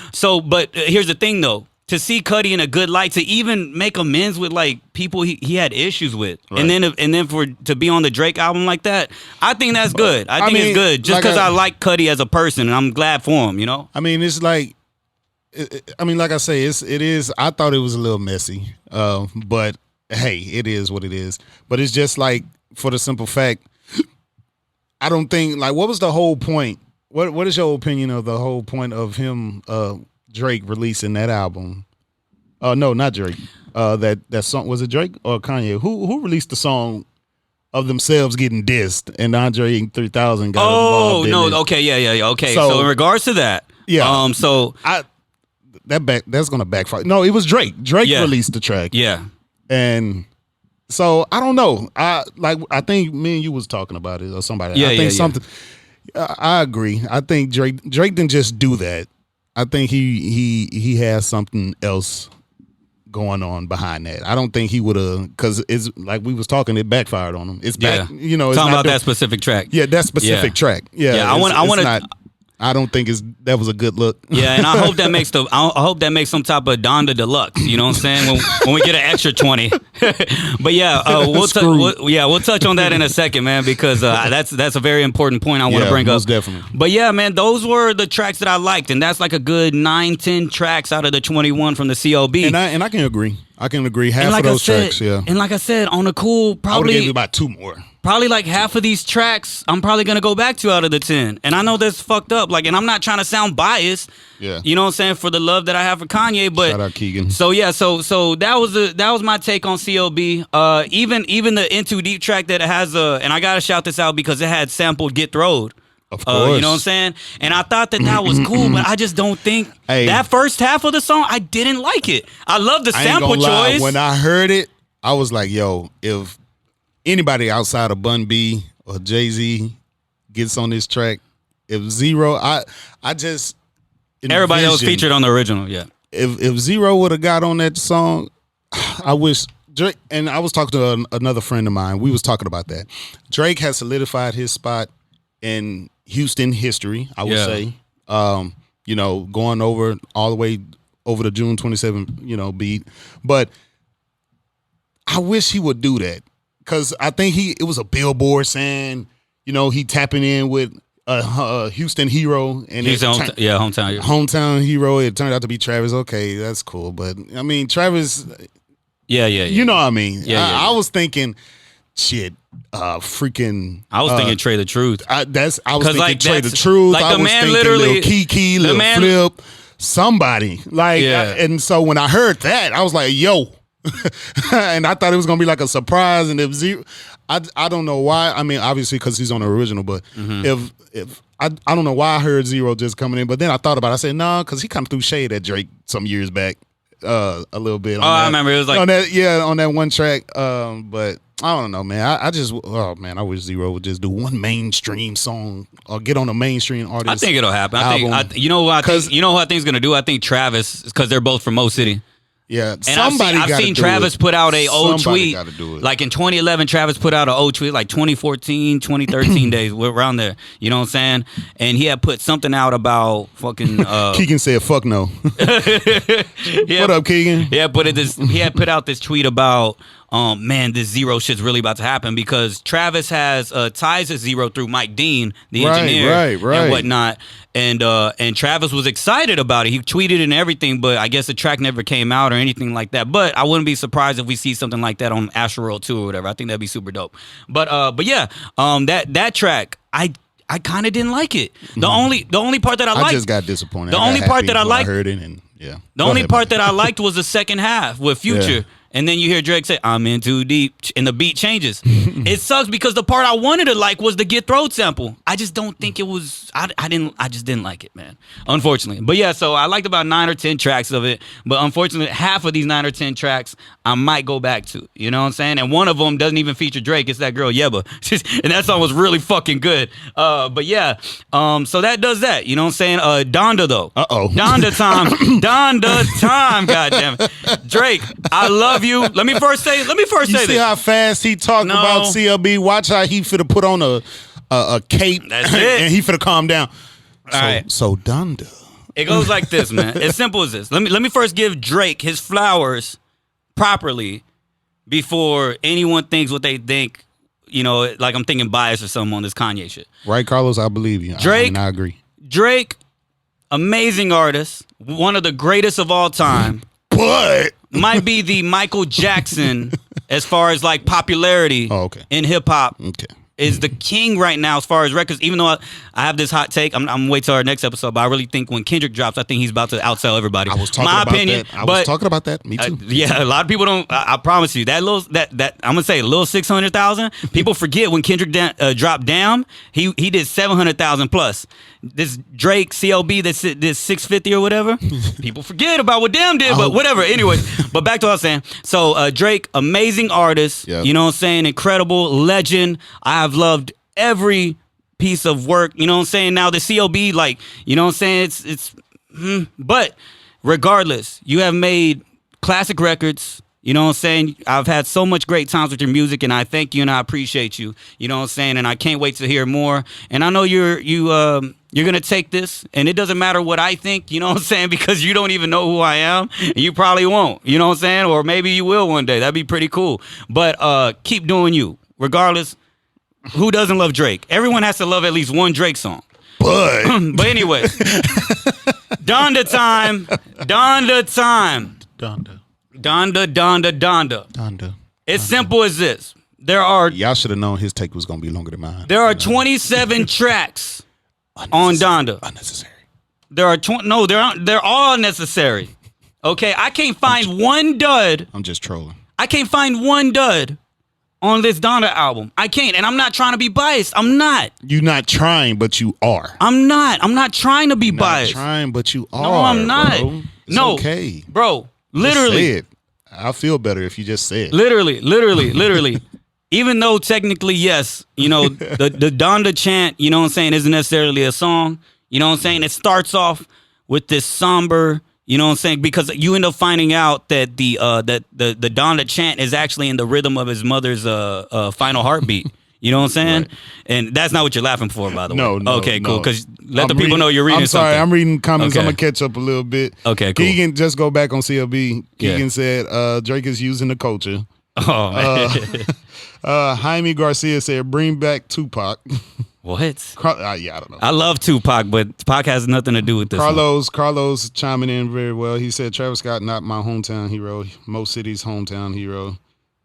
but here's the thing though. To see Cudi in a good light, to even make amends with like people he had issues with, and then to be on the Drake album like that, I think that's good. I think it's good just because I like Cudi as a person, and I'm glad for him. I mean, it's like, like I say, it is. I thought it was a little messy, but hey, it is what it is. But it's just like, for the simple fact, I don't think like, what was the whole point? What is your opinion of the whole point of him? Drake releasing that album. No, not Drake. That song, was it Drake or Kanye? Who released the song of themselves getting dissed and Andre 3000 got involved in it? Okay, yeah. Okay. So in regards to that, that's gonna backfire. No, it was Drake. Drake released the track. Yeah. And so I don't know. I think me and you was talking about it or somebody. I think something. I agree. I think Drake didn't just do that. I think he has something else going on behind that. I don't think he would have, because it's like we was talking, it backfired on him. It's back, it's talking about that specific track. Yeah, that specific track. Yeah, I want to. I don't think that was a good look. Yeah, and I hope that makes some type of Donda Deluxe. You know what I'm saying? When we get an extra 20. But we'll touch on that in a second, man, because that's a very important point I want to bring up. Most definitely. But yeah, man, those were the tracks that I liked, and that's like a good 9-10 tracks out of the 21 from the CLB. And I can agree. Half of those tracks, yeah. And like I said, on the cool, probably I would have gave you about 2 more. Probably like half of these tracks I'm probably gonna go back to out of the 10. And I know that's fucked up. Like, and I'm not trying to sound biased. Yeah. You know what I'm saying, for the love that I have for Kanye. But shout out Keegan. So yeah, so that was my take on CLB. Even the In Too Deep track that has and I gotta shout this out because it had sampled Get Throwed. Of course. You know what I'm saying? And I thought that was cool, but I just don't think that first half of the song, I didn't like it. I love the sample choice. When I heard it, I was like, yo, if anybody outside of Bun B or Jay-Z gets on this track, if Zero, I just everybody else featured on the original, yeah. If Zero would have got on that song, I wish Drake, and I was talking to another friend of mine, we was talking about that. Drake has solidified his spot in Houston history, I would say. Going all the way over the June 27, beat. But I wish he would do that. Because I think it was a billboard saying, he tapping in with a Houston hero. And he's hometown hero. Hometown hero. It turned out to be Travis. Okay, that's cool. But, I mean, Travis. Yeah. You know what I mean? Yeah. I was thinking, shit, freaking. I was thinking Trey the Truth. I was thinking Trey the Truth. Like, I was thinking Lil Kiki, Lil Flip, somebody. And so when I heard that, I was like, yo. And I thought it was gonna be like a surprise, and if Zero, I don't know why. I mean, obviously because he's on the original, but if I don't know why I heard Zero just coming in, but then I thought about it. I said, nah, because he kind of threw shade at Drake some years back, a little bit. I remember it was like on that one track. But I don't know, man. I wish Zero would just do one mainstream song or get on a mainstream artist. I think it'll happen. Album. I think you know who I think's gonna do. I think Travis, because they're both from Mo City. Yeah, And I've seen Travis put out a old tweet. Like in 2011, Travis put out an old tweet, like 2014, 2013 days, around there. You know what I'm saying? And he had put something out about fucking. Keegan said, "Fuck no." What up, Keegan? Yeah, but he had put out this tweet about, man, this Zero shit's really about to happen because Travis has ties to Zero through Mike Dean, the engineer, and whatnot. And Travis was excited about it. He tweeted and everything, but I guess the track never came out or anything like that. But I wouldn't be surprised if we see something like that on Astroworld 2 or whatever. I think that'd be super dope. But yeah, that track, I kind of didn't like it. The only part that I liked, I just got disappointed. The only part that I liked, I heard it, and yeah. The only part that I liked was the second half with Future. Yeah. And then you hear Drake say, "I'm in too deep," and the beat changes. It sucks because the part I wanted to like was the Get Throat sample. I just don't think it was. I just didn't like it, man. Unfortunately, but yeah. So I liked about 9 or 10 tracks of it, but unfortunately, half of these 9 or 10 tracks I might go back to. You know what I'm saying? And one of them doesn't even feature Drake. It's that girl Yebba, and that song was really fucking good. But yeah. So that does that. You know what I'm saying? Donda though. Donda time. Donda time. Goddamn it. Drake, I love you. Let me first say You see this. how fast he talking about CLB? Watch how he finna put on a cape. That's it. And he finna calm down. All right. So Donda. It goes like this, man. As simple as this. Let me first give Drake his flowers properly before anyone thinks what they think. You know, like I'm thinking bias or something on this Kanye shit. Right, Carlos? I believe you. Drake, I agree. Drake, amazing artist, one of the greatest of all time. But might be the Michael Jackson as far as like popularity in hip hop. Okay. Is the king right now as far as records. Even though I have this hot take, I'm wait till our next episode. But I really think when Kendrick drops, I think he's about to outsell everybody. I was talking about that. Me too. Yeah, a lot of people don't. I promise you that I'm gonna say a little 600,000. People forget when Kendrick dropped Damn, he did 700,000 plus. This Drake CLB that did 650 or whatever. People forget about what Damn did, but whatever. Anyways, but back to what I was saying. So Drake, amazing artist. Yep. You know what I'm saying? Incredible legend. I've loved every piece of work. You know what I'm saying? Now the CLB, like, you know what I'm saying? But regardless, you have made classic records. You know what I'm saying? I've had so much great times with your music, and I thank you and I appreciate you. You know what I'm saying? And I can't wait to hear more. And I know you're gonna take this, and it doesn't matter what I think. You know what I'm saying? Because you don't even know who I am, and you probably won't. You know what I'm saying? Or maybe you will one day. That'd be pretty cool. But keep doing you, regardless. Who doesn't love Drake? Everyone has to love at least one Drake song. But anyways, Donda time. Donda time. Donda. It's simple as this. Y'all should have known his take was gonna be longer than mine. There are 27 tracks on Donda. Unnecessary. They're all necessary. Okay, I can't find one dud. I'm just trolling. I can't find one dud on this Donda album. I can't, and I'm not trying to be biased. I'm not. You're not trying, but you are. I'm not trying to be biased. Not trying, but you are. No, I'm not. Bro. It's no, okay. Bro. Literally. Just say it. I'll feel better if you just say it. Literally. Even though technically, yes, you know, the Donda chant, you know what I'm saying, isn't necessarily a song. You know what I'm saying? It starts off with this somber, you know what I'm saying? Because you end up finding out that the Donda chant is actually in the rhythm of his mother's final heartbeat. You know what I'm saying? Right. And that's not what you're laughing for, by the way. No. Okay, cool. Because let the people know you're reading something. I'm sorry, I'm reading comments. Okay. I'm going to catch up a little bit. Okay, cool. Keegan, just go back on CLB. Keegan said, Drake is using the culture. Oh, man. Jaime Garcia said, bring back Tupac. What? I don't know. I love Tupac, but Tupac has nothing to do with this. Carlos chiming in very well. He said, Travis Scott, not my hometown hero. Most cities' hometown hero.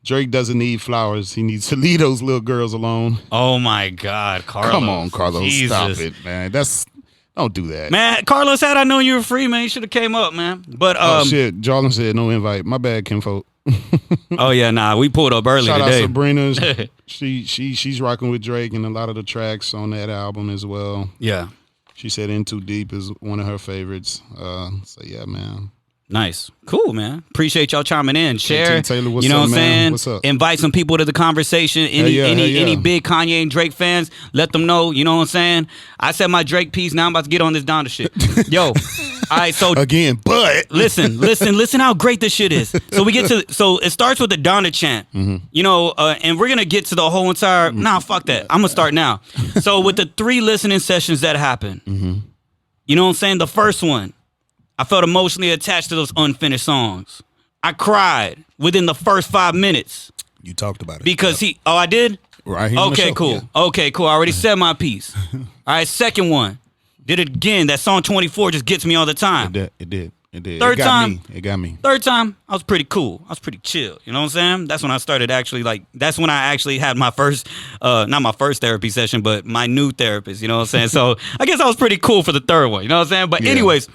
Drake doesn't need flowers. He needs to leave those little girls alone. Oh, my God, Carlos. Come on, Carlos. Jesus. Stop it, man. Don't do that. Man, Carlos, had I known you were free, man, you should have came up, man. But shit. Jarlin said no invite. My bad, Kinfolk. Oh, yeah, nah. We pulled up early today. Shout out Sabrina. She's rocking with Drake and a lot of the tracks on that album as well. Yeah. She said In Too Deep is one of her favorites. So, yeah, man. Nice. Cool, man. Appreciate y'all chiming in. Share. Taylor, what's you know up, what I'm man? saying? What's up? Invite some people to the conversation. Any big Kanye and Drake fans, let them know. You know what I'm saying? I said my Drake piece. Now I'm about to get on this Donda shit. Yo. All right, so again, but listen how great this shit is. So so it starts with the Donda chant. You know, and we're gonna get to the whole entire nah, fuck that. I'm gonna start now. So with the 3 listening sessions that happened, you know what I'm saying? The first one, I felt emotionally attached to those unfinished songs. I cried within the first 5 minutes. You talked about it. Because I did? Right here on the Okay, show, cool. yeah. Okay, cool. I already said my piece. All right, second one. Did it again. That song 24 just gets me all the time. It did. Third time. It got me. Third time, I was pretty cool. I was pretty chill. You know what I'm saying? That's when I started that's when I actually had my first, not my first therapy session, but my new therapist. You know what I'm saying? So I guess I was pretty cool for the third one. You know what I'm saying? But anyways,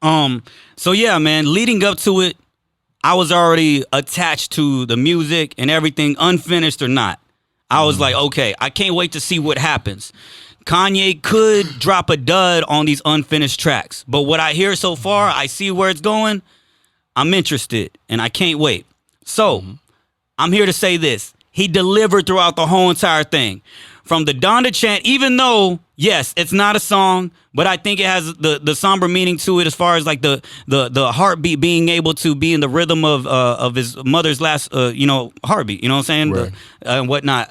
so yeah, man, leading up to it, I was already attached to the music and everything, unfinished or not. I was like, okay, I can't wait to see what happens. Kanye could drop a dud on these unfinished tracks, but what I hear so far, I see where it's going. I'm interested, and I can't wait. So, I'm here to say this. He delivered throughout the whole entire thing. From the Donda chant, even though, yes, it's not a song, but I think it has the somber meaning to it as far as like the heartbeat being able to be in the rhythm of his mother's last, heartbeat, you know what I'm saying? Right. And whatnot.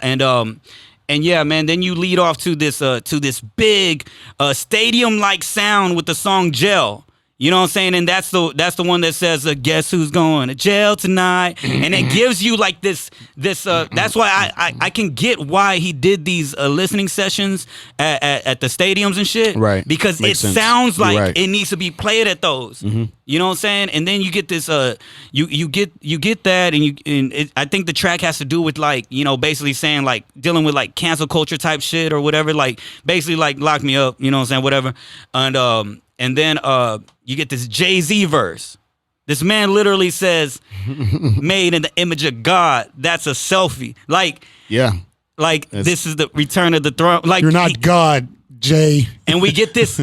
And yeah, man, then you lead off to this big stadium-like sound with the song Jail. You know what I'm saying? And that's the one that says, guess who's going to jail tonight? And it gives you like this that's why I can get why he did these listening sessions at the stadiums and shit. Right. Because Makes it sense. sounds like Right. it needs to be played at those. You know what I'm saying? And then you get this you get that and I think the track has to do with like, you know, basically saying like dealing with like cancel culture type shit or whatever, like basically like lock me up, you know what I'm saying, whatever. And then you get this Jay-Z verse. This man literally says, made in the image of God, that's a selfie. Like, Yeah. This is the return of the throne. Like, You're not God, Jay. and we get this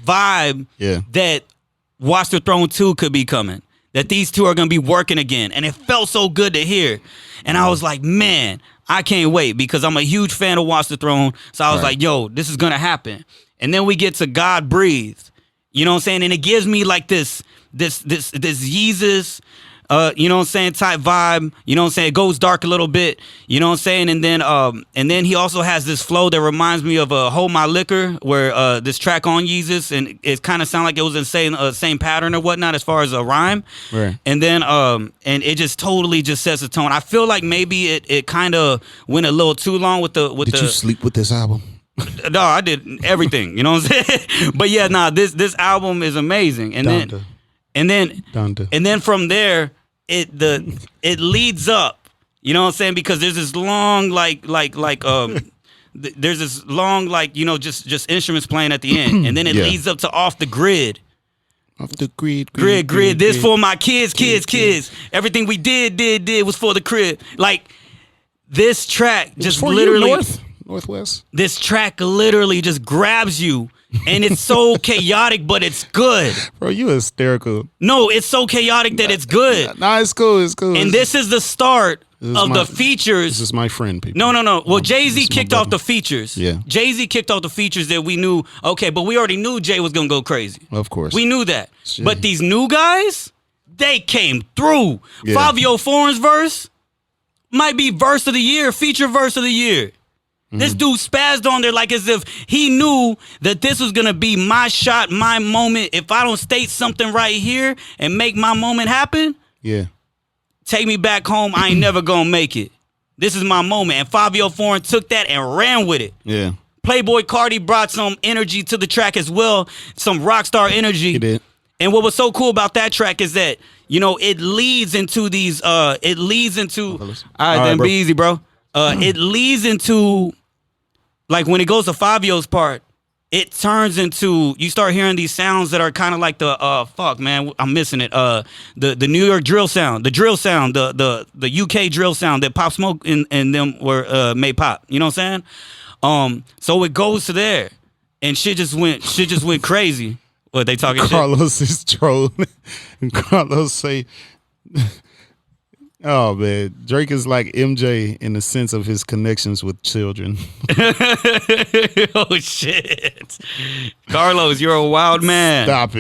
vibe that Watch the Throne 2 could be coming. That these two are going to be working again. And it felt so good to hear. And I was like, man, I can't wait because I'm a huge fan of Watch the Throne. So I was like, yo, this is going to happen. And then we get to God Breathed. You know what I'm saying? And it gives me like this Yeezus, you know what I'm saying, type vibe. You know what I'm saying? It goes dark a little bit. You know what I'm saying? And then he also has this flow that reminds me of Hold My Liquor, where this track on Yeezus, and it kind of sounded like it was in same pattern or whatnot as far as a rhyme. Right. And then and it just totally just sets the tone. I feel like maybe it kind of went a little too long with the. Did you sleep with this album? No, I did everything. You know what I'm saying? But yeah, this album is amazing. And Donda. then from there, it leads up. You know what I'm saying? Because there's this long there's this long just instruments playing at the end, and then it leads up to Off the Grid. Off the grid. This for my kids. Everything we did was for the crib. Like this track just for literally. you, Northwest. This track literally just grabs you, and it's so chaotic, but it's good. Bro, you hysterical. No, it's so chaotic that it's good. Nah, it's cool. It's cool. And this is the start of the features. This is my friend, people. No. Well, Jay-Z kicked off the features. Yeah. Jay-Z kicked off the features that we knew, okay, but we already knew Jay was going to go crazy. Of course. We knew that. Shit. But these new guys, they came through. Yeah. Fabio Foreign's verse might be verse of the year, feature verse of the year. This dude spazzed on there like as if he knew that this was going to be my shot, my moment. If I don't state something right here and make my moment happen, take me back home. I ain't never going to make it. This is my moment. And Fabio Foreign took that and ran with it. Yeah. Playboy Cardi brought some energy to the track as well, some rock star energy. He did. And what was so cool about that track is that, you know, it leads into these, all right, then bro. be easy, bro. It leads into, like when it goes to Fabio's part, it turns into, you start hearing these sounds that are kind of like the, fuck, man, I'm missing it. The New York drill sound, the UK drill sound that Pop Smoke and them were made pop. You know what I'm saying? So it goes to there, and shit just went crazy. What they talking shit? Carlos is trolling. And Carlos say, oh man, Drake is like MJ in the sense of his connections with children. Oh shit. Carlos, you're a wild man. Stop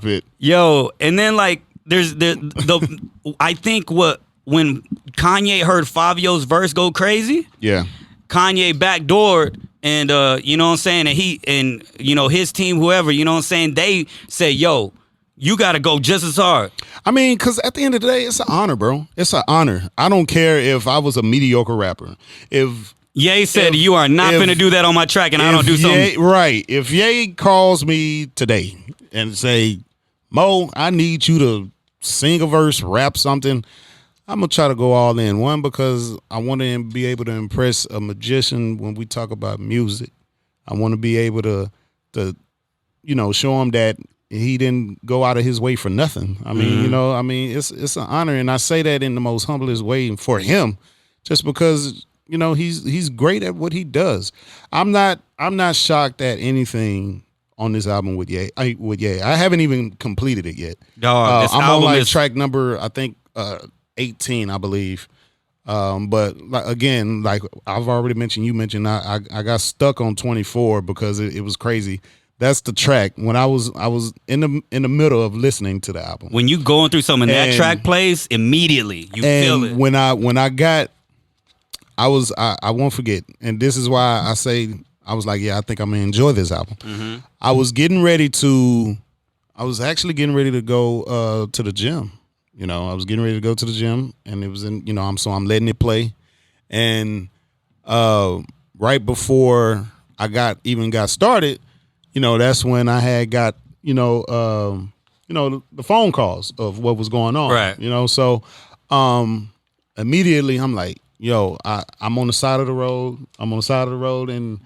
it. Yo, and then like there's the I think when Kanye heard Fabio's verse go crazy, Yeah. Kanye backdoored and you know what I'm saying, and he and you know his team, whoever, you know what I'm saying, they said, yo, you gotta go just as hard. I mean, because at the end of the day, it's an honor, bro. It's an honor. I don't care if I was a mediocre rapper. If Ye said you are not gonna do that on my track, and I don't do something. Right. If Ye calls me today and say, Mo, I need you to sing a verse, rap something, I'm going to try to go all in. One, because I want to be able to impress a magician when we talk about music. I want to be able to you know, show him that he didn't go out of his way for nothing. I mean, you know, I mean, it's an honor, and I say that in the most humblest way for him, just because, you know, he's great at what he does. I'm not shocked at anything on this album with Ye. I haven't even completed it yet. Dog, I'm on like track number, I think 18, I believe. But like, again, like I've already mentioned, you mentioned, I got stuck on 24 because it was crazy. That's the track when I was in the middle of listening to the album. When you going through something, that track plays immediately. You feel it. When I got, I won't forget, and this is why I say I was like, yeah, I think I'm gonna enjoy this album. Mm-hmm. I was actually getting ready to go to the gym. You know, I was getting ready to go to the gym, and it was in, you know, I'm letting it play, and right before I got started, you know, that's when I had got, the phone calls of what was going on. Right. You know, so immediately I'm like, yo, I'm on the side of the road. And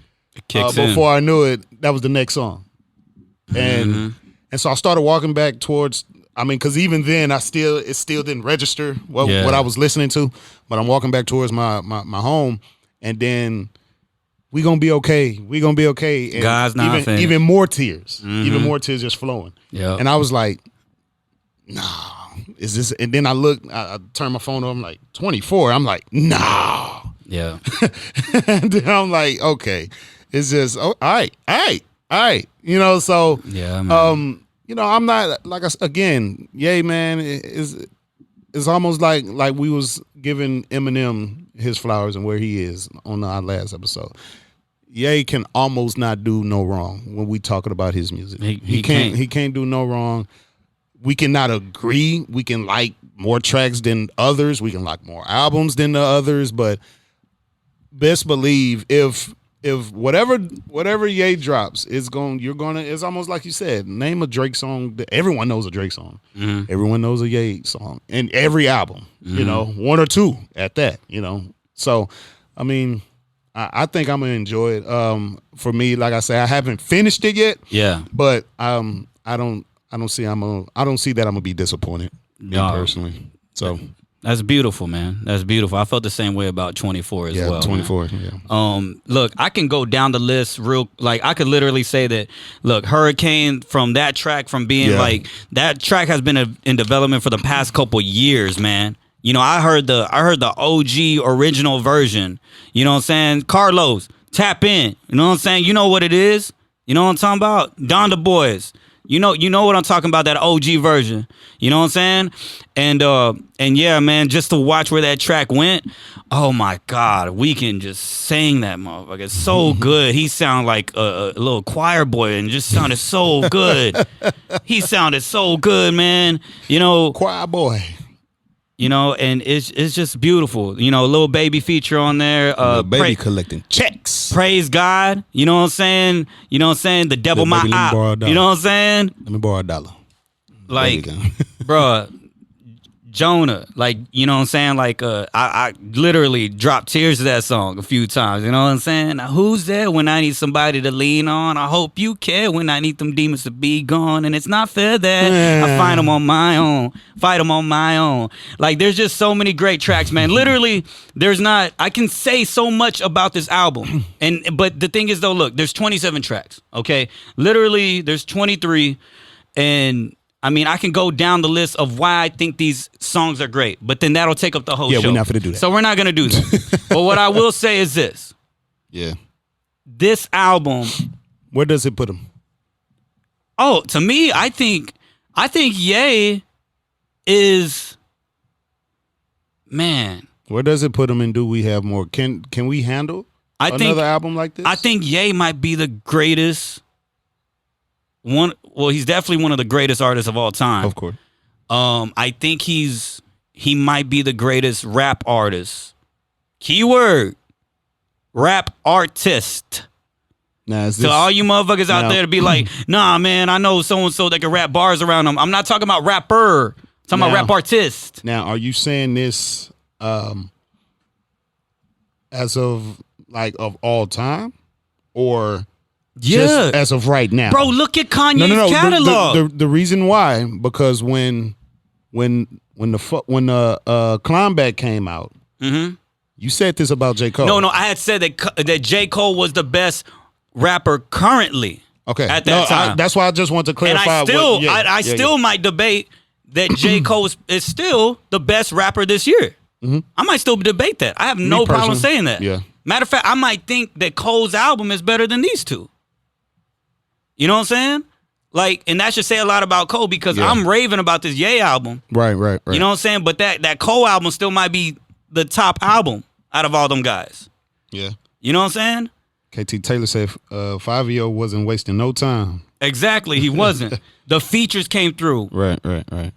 before I knew it, that was the next song. And so I started walking back towards, I mean, because even then it still didn't register what I was listening to. But I'm walking back towards my home, and then we gonna be okay. And God's not finished. Even more tears. Even more tears just flowing. Yeah. And I was like, nah, is this? And then I turned my phone on. I'm like, 24. I'm like, nah. Yeah. And then I'm like, okay, it's just, all right. You know, so yeah, man. you know, I'm not like again, Ye, man, is almost like we was giving Eminem his flowers and where he is on our last episode. Ye can almost not do no wrong when we talking about his music. He can't do no wrong. We cannot agree. We can like more tracks than others. We can like more albums than the others. But best believe if whatever Ye drops, it's almost like you said, name a Drake song. Everyone knows a Drake song. Mm-hmm. Everyone knows a Ye song. And every album, you know, one or two at that, you know. So, I mean, I think I'm gonna enjoy it. For me, like I say, I haven't finished it yet. Yeah. But I don't see that I'm gonna be disappointed. Me personally. So that's beautiful, man. That's beautiful. I felt the same way about 24 as well. 24. Man. Yeah. Look, I can go down the list I could literally say that. Look, Hurricane from that track, from being like that track has been in development for the past couple years, man. You know, I heard the OG original version. You know what I'm saying? Carlos, tap in. You know what I'm saying? You know what it is. You know what I'm talking about? Donda Boys. You know what I'm talking about, that OG version. You know what I'm saying? And yeah, man, just to watch where that track went, oh my God, we can just sing that motherfucker. It's so good. He sounded like a little choir boy and just sounded so good. He sounded so good, man. You know, choir boy. You know, and it's just beautiful. You know, Lil Baby feature on there. Baby collecting checks. Praise God. You know what I'm saying? You know what I'm saying? The devil my eye. You know what I'm saying? Let me borrow $1. Like, bruh, Jonah, like, you know what I'm saying? Like, I literally dropped tears to that song a few times, you know what I'm saying? Now, who's there when I need somebody to lean on? I hope you care when I need them demons to be gone. And it's not fair that I find them on my own, fight them on my own. Like, there's just so many great tracks, man. Literally, I can say so much about this album. But the thing is, though, look, there's 27 tracks, okay? Literally, there's 23, and I mean, I can go down the list of why I think these songs are great, but then that'll take up the whole show. Yeah, we're not going to do that. So we're not going to do that. But what I will say is this. Yeah. This album. Where does it put him? Oh, to me, I think Ye is, man. Where does it put him, and do we have more? Can we handle another album like this? I think Ye might be the greatest one. Well, he's definitely one of the greatest artists of all time. Of course. I think he might be the greatest rap artist. Keyword, rap artist. Now, to all you motherfuckers out there to be like, nah, man, I know so-and-so that can rap bars around them. I'm not talking about rapper. I'm talking about rap artist. Now, are you saying this as of all time, or just as of right now? Bro, look at Kanye's catalog. The reason why, because when Climb Back came out, you said this about J. Cole. No, I had said that J. Cole was the best rapper currently. Okay, at that time. That's why I just want to clarify. And I still might debate that J. Cole is still the best rapper this year. I might still debate that. I have no problem saying that. Yeah. Matter of fact, I might think that Cole's album is better than these two. You know what I'm saying? Like, and that should say a lot about Cole, because I'm raving about this Ye album. Right. You know what I'm saying? But that Cole album still might be the top album out of all them guys. Yeah. You know what I'm saying? KT Taylor said 5-year-old wasn't wasting no time. Exactly, he wasn't. The features came through. Right.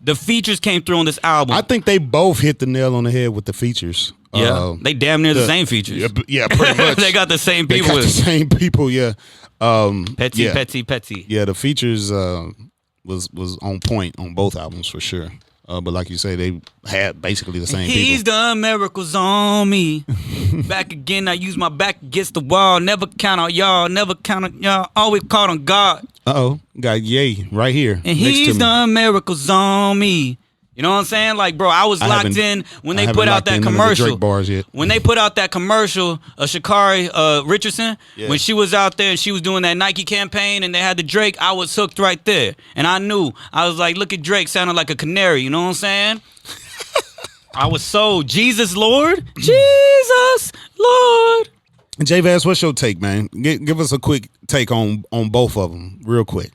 The features came through on this album. I think they both hit the nail on the head with the features. Yeah, they damn near the same features. Yeah, pretty much. They got the same people. They got the same people, yeah. Petty. Yeah, the features was on point on both albums for sure. But like you say, they had basically the same people. He's done miracles on me. Back again, I use my back against the wall. Never count on y'all. Never count on y'all. Always caught on God. Got Ye right here. And he's done miracles on me. You know what I'm saying? Like, bro, I was locked in when they put out that commercial. Drake bars yet. When they put out that commercial, Sha'Carri Richardson, when she was out there and she was doing that Nike campaign and they had the Drake, I was hooked right there. And I knew. I was like, look at Drake sounding like a canary. You know what I'm saying? I was sold. Jesus Lord. Jesus Lord. J Vaz, what's your take, man? Give us a quick take on both of them, real quick.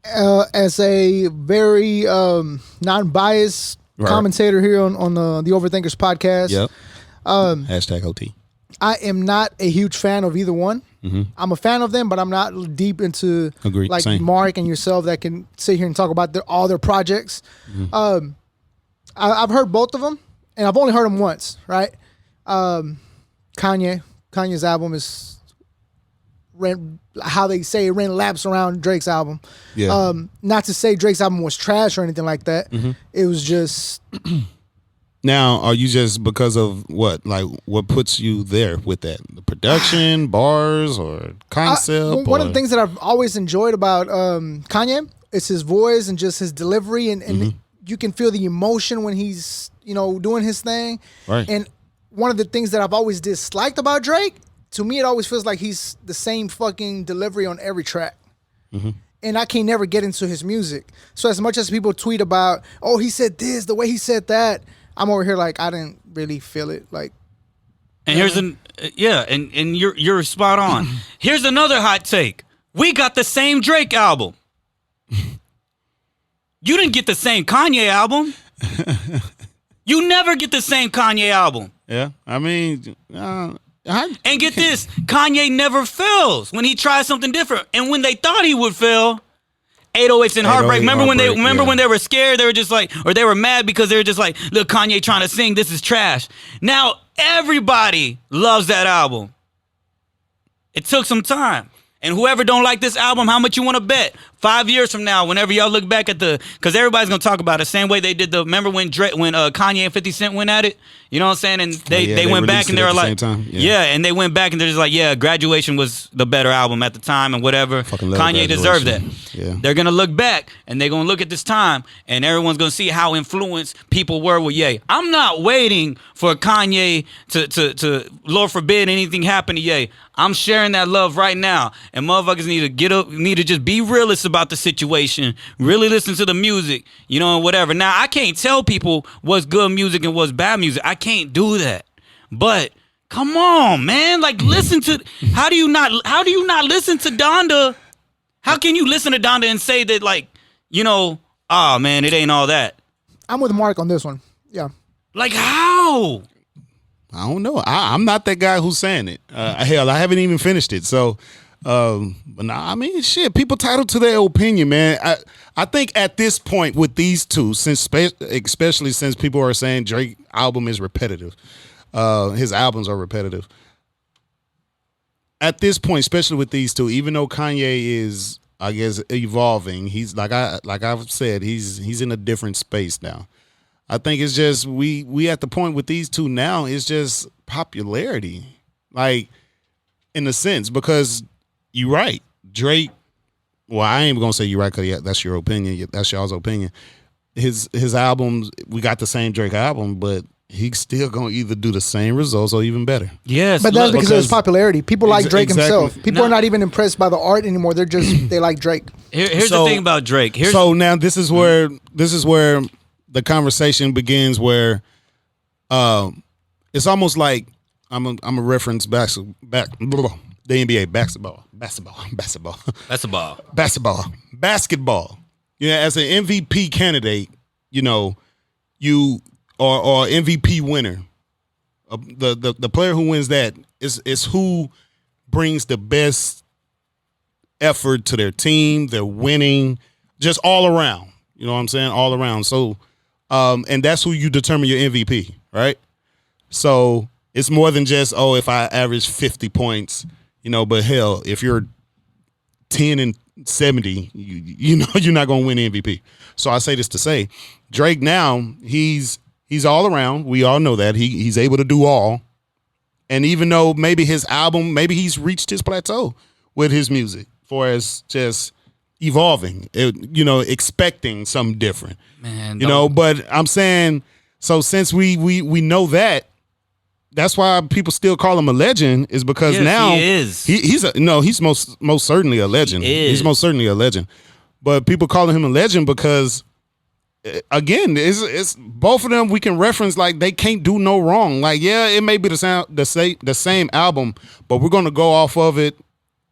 As a very non-biased commentator here on the Overthinkers podcast. Yep. Hashtag OT. I am not a huge fan of either one. I'm a fan of them, but I'm not deep into Same. Mark and yourself that can sit here and talk about all their projects. I've heard both of them, and I've only heard them once, right? Kanye's album is how they say it ran laps around Drake's album. Yeah. Not to say Drake's album was trash or anything like that. It was just. Now, are you just because of what? Like, what puts you there with that? The production, bars, or concept? One of the things that I've always enjoyed about Kanye is his voice and just his delivery, and you can feel the emotion when he's doing his thing. Right. And one of the things that I've always disliked about Drake, to me, it always feels like he's the same fucking delivery on every track. And I can never get into his music. So as much as people tweet about, oh, he said this, the way he said that, I'm over here like, I didn't really feel it. Like, and here's and you're spot on. Here's another hot take. We got the same Drake album. You didn't get the same Kanye album. You never get the same Kanye album. Yeah, I mean, and get this, Kanye never fails when he tries something different. And when they thought he would fail, 808s and Heartbreak. Remember when they were scared? They were just like, or they were mad because they were just like, look, Kanye trying to sing, this is trash. Now everybody loves that album. It took some time. And whoever don't like this album, how much you want to bet? 5 years from now, whenever y'all look back at because everybody's gonna talk about it, same way they did remember when Kanye and 50 Cent went at it? You know what I'm saying? And they went back and they were like, and they went back and they're just like, yeah, Graduation was the better album at the time and whatever. Kanye deserved that. Yeah. They're gonna look back and they're gonna look at this time and everyone's gonna see how influenced people were with Ye. I'm not waiting for Kanye to Lord forbid anything happen to Ye. I'm sharing that love right now, and motherfuckers need to get up, need to just be realists about the situation, really listen to the music, you know, and whatever. Now, I can't tell people what's good music and what's bad music. I can't do that. But come on, man, like listen to. How do you not listen to Donda? How can you listen to Donda and say that, like, you know, oh man, it ain't all that? I'm with Mark on this one. Yeah. Like how? I don't know. I'm not that guy who's saying it. Hell, I haven't even finished it. So, but nah, I mean, shit, people titled to their opinion, man. I think at this point with these two, especially since people are saying Drake album is repetitive, his albums are repetitive. At this point, especially with these two, even though Kanye is, I guess, evolving, he's like I've said, he's in a different space now. I think it's just we at the point with these two now, it's just popularity, like in a sense, because you're right, Drake. Well, I ain't gonna say you're right because that's your opinion. That's y'all's opinion. His albums, we got the same Drake album, but he's still gonna either do the same results or even better. Yes, but that's because of his popularity. People like Drake himself. People No. are not even impressed by the art anymore. They're just they like Drake. Here's the thing about Drake. So now this is where the conversation begins, where it's almost like I'm a reference back the NBA basketball. You know, as an MVP candidate, you know, you or MVP winner, the player who wins that is who brings the best effort to their team, their winning, just all around. You know what I'm saying? All around. So, and that's who you determine your MVP, right? So it's more than just, if I average 50 points, you know, but hell, if you're 10 and 70, you know you're not going to win MVP. So I say this to say, Drake now, he's all around. We all know that. He's able to do all. And even though maybe his album, maybe he's reached his plateau with his music for as just evolving, you know, expecting something different. Man, you know, but I'm saying, so since we know that, that's why people still call him a legend, is because now he is. He's most certainly a legend. He's most certainly a legend. But people calling him a legend because, again, it's both of them we can reference, like they can't do no wrong. Like, yeah, it may be the same album, but we're gonna go off of it.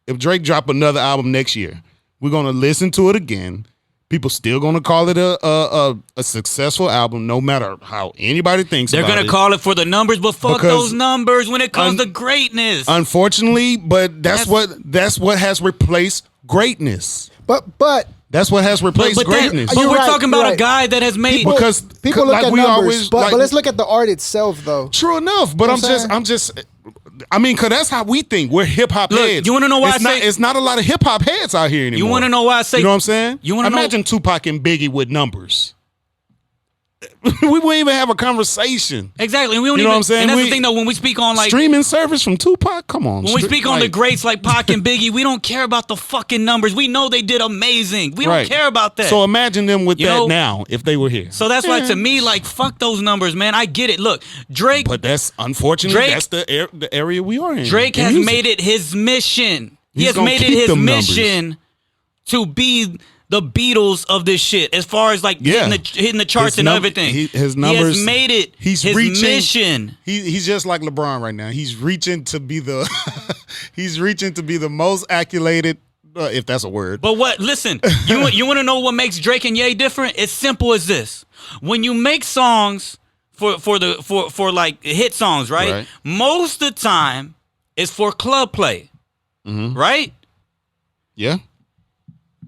If Drake drop another album next year, we're gonna listen to it again. People still gonna call it a successful album, no matter how anybody thinks. They're gonna call it for the numbers, but fuck those numbers when it comes to greatness. Unfortunately, but that's what has replaced greatness. But that's what has replaced greatness. But we're talking about a guy that has made people look at numbers, but let's look at the art itself, though. True enough, but I mean, because that's how we think. We're hip hop heads. You want to know why it's not a lot of hip hop heads out here anymore. You want to know why I say? You know what I'm saying? Imagine Tupac and Biggie with numbers. We wouldn't even have a conversation. Exactly. And we don't you know what I'm saying? And that's the thing, though, when we speak on like streaming service from Tupac, come on. When we speak on the greats like Pac and Biggie, we don't care about the fucking numbers. We know they did amazing. We don't care about that. So imagine them with that now if they were here. So that's why, to me, like, fuck those numbers, man. I get it. Look, Drake. But that's unfortunately that's the area we are in. Drake has made it his mission. He has made it his mission to be the Beatles of this shit, as far as like hitting the charts and everything. His numbers. He has made it his mission. He's just like LeBron right now. He's reaching to be the most accoladed, if that's a word. But what? Listen, you want to know what makes Drake and Ye different? It's simple as this: when you make songs for like hit songs, right? Most of the time, it's for club play, right? Yeah.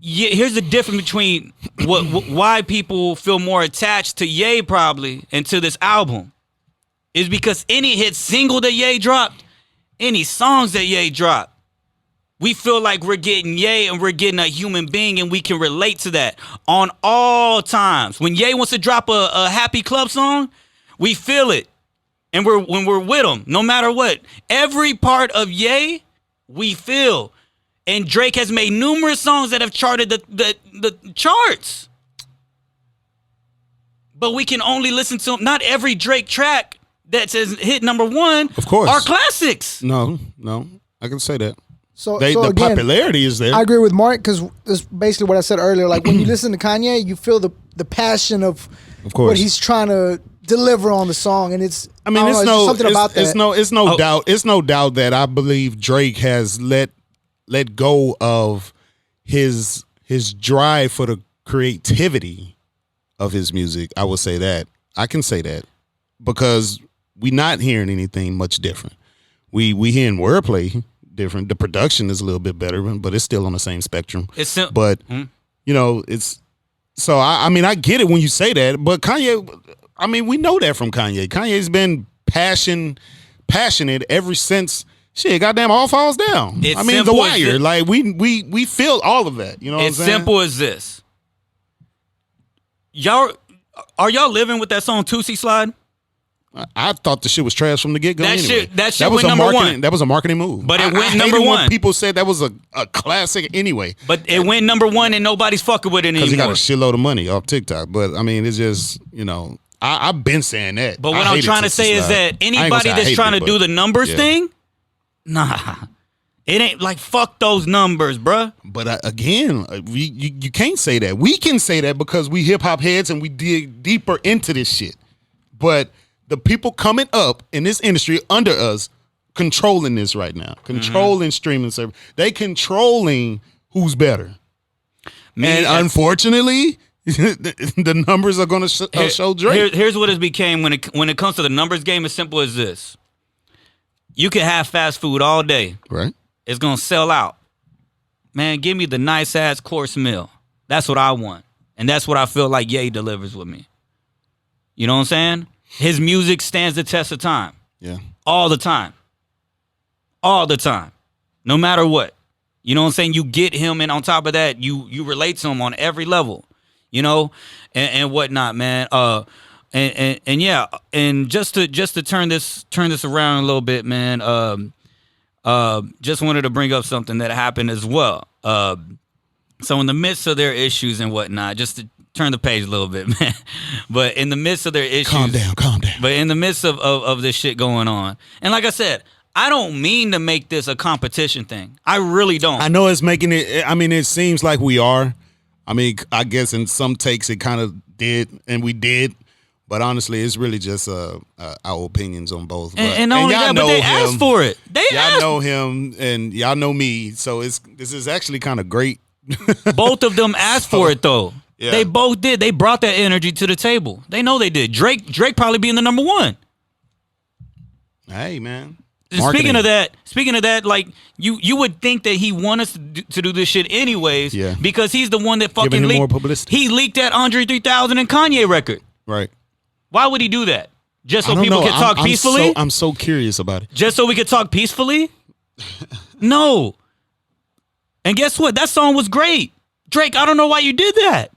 Yeah, here's the difference between why people feel more attached to Ye probably and to this album is because any hit single that Ye dropped, any songs that Ye dropped, We feel like we're getting Ye and we're getting a human being, and we can relate to that on all times. When Ye wants to drop a happy club song, we feel it. And when we're with him, no matter what. Every part of Ye, we feel. And Drake has made numerous songs that have charted the charts. But we can only listen to not every Drake track that says hit number one, of course, are classics. No, I can say that. So the again, popularity is there. I agree with Mark because that's basically what I said earlier. Like when you listen to Kanye, you feel the passion of course, what he's trying to deliver on the song, and it's. I mean, it's something about that. It's no doubt. It's no doubt that I believe Drake has let go of his drive for the creativity of his music. I will say that. I can say that because we not hearing anything much different. We hearing wordplay different. The production is a little bit better, but it's still on the same spectrum. But you know, it's so. I mean, I get it when you say that, but Kanye. I mean, we know that from Kanye. Kanye's been passionate ever since. Shit, goddamn, All Falls Down. It's I mean, The Wire. Like we feel all of that. You know, what I'm saying? It's simple as this. Are y'all living with that song Tootsie Slide? I thought the shit was trash from the get go. That anyway. shit went number one. That was a marketing move. But it went I number hated one. When people said that was a classic anyway. But it went number one and nobody's fucking with it anymore. Because he got a shitload of money off TikTok. But I mean, it's just, you know, I've been saying that. But what I'm trying to say is that anybody that's trying to do the numbers thing, nah. It ain't like fuck those numbers, bruh. But again, you can't say that. We can say that because we hip hop heads and we dig deeper into this shit. But the people coming up in this industry under us controlling this right now, controlling streaming service, they controlling who's better. And unfortunately, the numbers are going to show Drake. Here's what it became when it comes to the numbers game. As simple as this: you can have fast food all day, right? It's gonna sell out. Man, give me the nice ass course meal. That's what I want, and that's what I feel like Ye delivers with me. You know what I'm saying? His music stands the test of time. Yeah, all the time, no matter what. You know what I'm saying? You get him, and on top of that, you relate to him on every level. You know, and whatnot, man. And yeah, and just to turn this around a little bit, man. Just wanted to bring up something that happened as well. So in the midst of their issues and whatnot, just to turn the page a little bit, man. But in the midst of their issues, calm down. But in the midst of this shit going on, and like I said, I don't mean to make this a competition thing. I really don't. I know it's making it. I mean, it seems like we are. I mean, I guess in some takes it kind of did, and we did. But honestly, it's really just our opinions on both. But, and not only that, but they asked for it. Y'all know him, and y'all know me. So this is actually kind of great. Both of them asked for it, though. Yeah. They both did. They brought that energy to the table. They know they did. Drake probably being the number one. Hey, man. Speaking of that, like you would think that he want us to do this shit anyways, because he's the one that fucking leaked. More publicity. He leaked that Andre 3000 and Kanye record. Right. Why would he do that? Just so people can talk peacefully? I'm so curious about it. Just so we could talk peacefully? No. And guess what? That song was great. Drake, I don't know why you did that.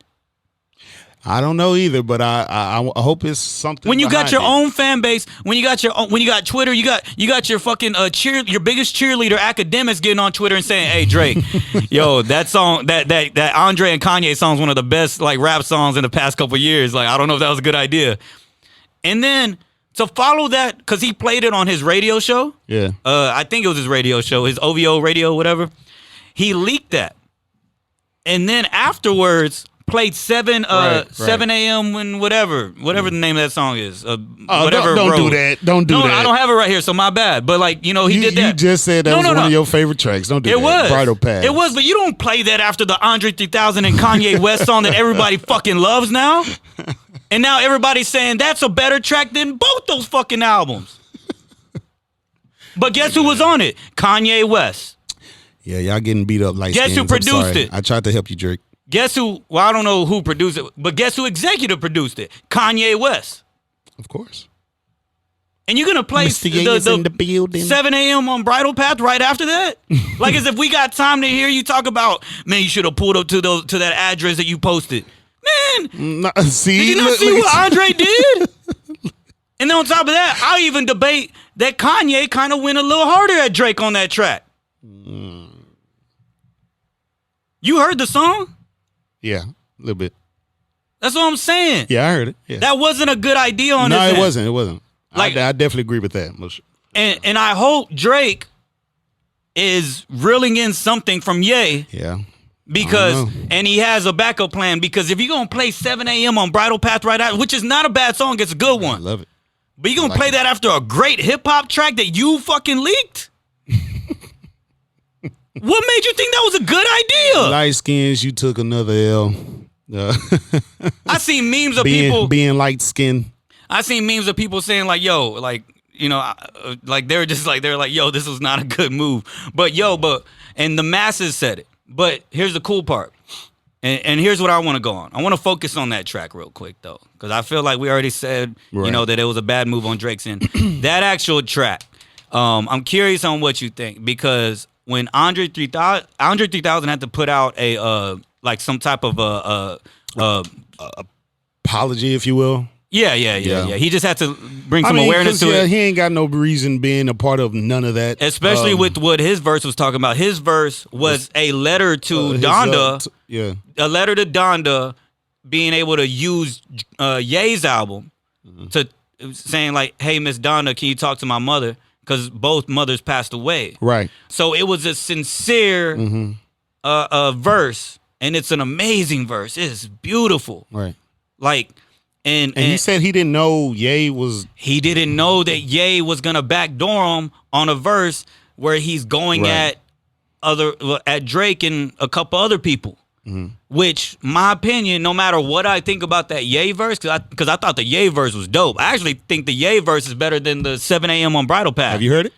I don't know either, but I hope it's something. When you got your own fan base, when you got Twitter, you got your fucking your biggest cheerleader academics getting on Twitter and saying, "Hey Drake, yo, that song, that Andre and Kanye song is one of the best like rap songs in the past couple of years. Like, I don't know if that was a good idea." And then to follow that, because he played it on his radio show. Yeah. I think it was his radio show, his OVO radio, whatever. He leaked that, and then afterwards played 7 a.m. when whatever the name of that song is. Whatever. Don't do that. Don't do that. No, I don't have it right here, so my bad. But like, you know, he did that. You just said that was one of your favorite tracks. Don't do that. It was. Bridal Path. It was, but you don't play that after the Andre 3000 and Kanye West song that everybody fucking loves now. And now everybody's saying that's a better track than both those fucking albums. But guess who was on it? Kanye West. Yeah, y'all getting beat up like Guess who produced it? I tried to help you, Drake. Guess who? Well, I don't know who produced it, but guess who executive produced it? Kanye West. Of course. And you're gonna play Mr. Ye is in the building. 7 a.m. on Bridle Path right after that? Like as if we got time to hear you talk about, man, you should have pulled up to that address that you posted. Man, see, did you not see what Andre did? And then on top of that, I'll even debate that Kanye kind of went a little harder at Drake on that track. You heard the song? Yeah, a little bit. That's what I'm saying. Yeah, I heard it. Yeah. That wasn't a good idea on his No, end. it wasn't. It wasn't. Like- I definitely agree with that. And I hope Drake is reeling in something from Ye. Yeah. Because, and he has a backup plan, because if you're going to play 7 a.m. on Bridle Path right out, which is not a bad song, it's a good one. I love it. But you're going to play that after a great hip-hop track that you fucking leaked? What made you think that was a good idea? Light skins, you took another L. I seen memes of being, people. Being light skinned. I seen memes of people saying like, yo, like, you know, like they're like, yo, this was not a good move. But and the masses said it. But here's the cool part. And here's what I want to go on. I want to focus on that track real quick, though, because I feel like we already said, you know, that it was a bad move on Drake's end. That actual track, I'm curious on what you think, because when Andre 3000 had to put out a like some type of apology, if you will. Yeah. He just had to bring some awareness to it. He ain't got no reason being a part of none of that. Especially with what his verse was talking about. His verse was a letter to Donda. A letter to Donda being able to use Ye's album to saying like, hey, Miss Donda, can you talk to my mother? Because both mothers passed away. Right. So it was a sincere verse, and it's an amazing verse. It's beautiful. Right. Like, and he said he didn't know Ye was... He didn't know that Ye was going to backdoor him on a verse where he's going at Drake and a couple other people. Which, my opinion, no matter what I think about that Ye verse, because I thought the Ye verse was dope. I actually think the Ye verse is better than the 7 a.m. on Bridle Path. Have you heard it?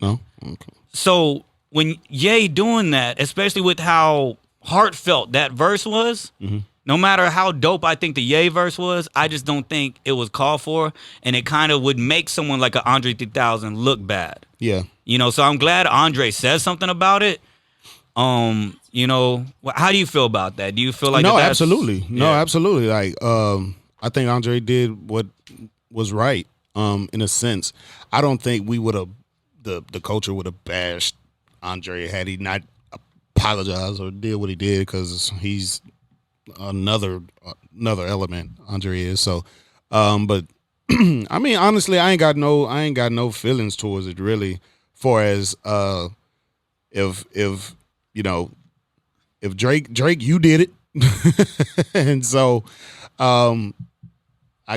No? Okay. So when Ye doing that, especially with how heartfelt that verse was, no matter how dope I think the Ye verse was, I just don't think it was called for, and it kind of would make someone like an Andre 3000 look bad. Yeah. You know, so I'm glad Andre says something about it. You know, how do you feel about that? Do you feel like no, that's, absolutely, yeah. no, absolutely. Like, I think Andre did what was right. In a sense, I don't think we would have the culture would have bashed Andre had he not apologized or did what he did, because he's another element. Andre is so. But I mean, honestly, I ain't got no feelings towards it really. For as if you know. If Drake, you did it, and so, I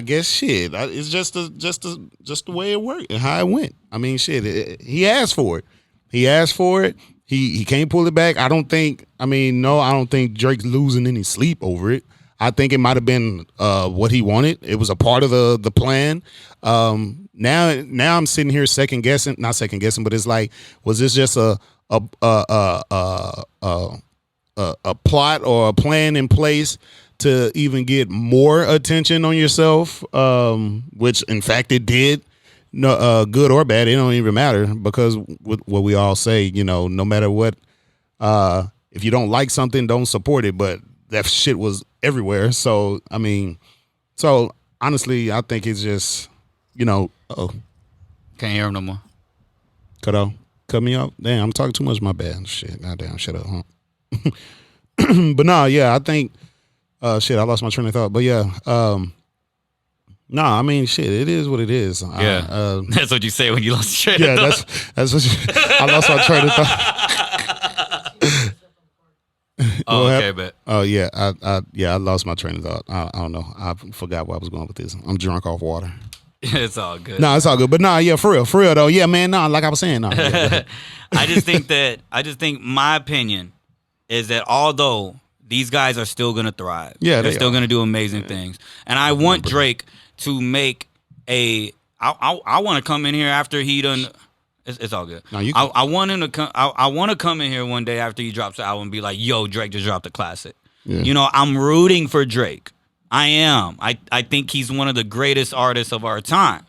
guess shit. It's just the way it worked and how it went. I mean, shit. He asked for it. He can't pull it back. I don't think Drake's losing any sleep over it. I think it might have been what he wanted. It was a part of the plan. Now I'm sitting here not second guessing, but it's like, was this just a plot or a plan in place to even get more attention on yourself, which in fact it did. No, good or bad, it don't even matter, because with what we all say, you know, no matter what, if you don't like something, don't support it. But that shit was everywhere. So I mean, honestly, I think it's just, you know, can't hear him no more. Cut me off. Damn, I'm talking too much. My bad. Shit. Goddamn. Shut up. Huh? But no, yeah, I think I lost my train of thought. But yeah, I mean, shit, it is what it is. Yeah, that's what you say when you lost your train of thought. That's what I lost my train of thought. Okay, bet. Oh yeah, I lost my train of thought. I don't know. I forgot where I was going with this. I'm drunk off water. It's all good. No, it's all good. But yeah, for real though. Yeah, man. Like I was saying. Yeah, I just think my opinion is that although these guys are still going to thrive, they're still going to do amazing things. And I want Drake to make I want to come in here after he done. It's all good. No, I want him to come. I want to come in here one day after he drops the album and be like, "Yo, Drake just dropped a classic." Yeah. You know, I'm rooting for Drake. I am. I think he's one of the greatest artists of our time.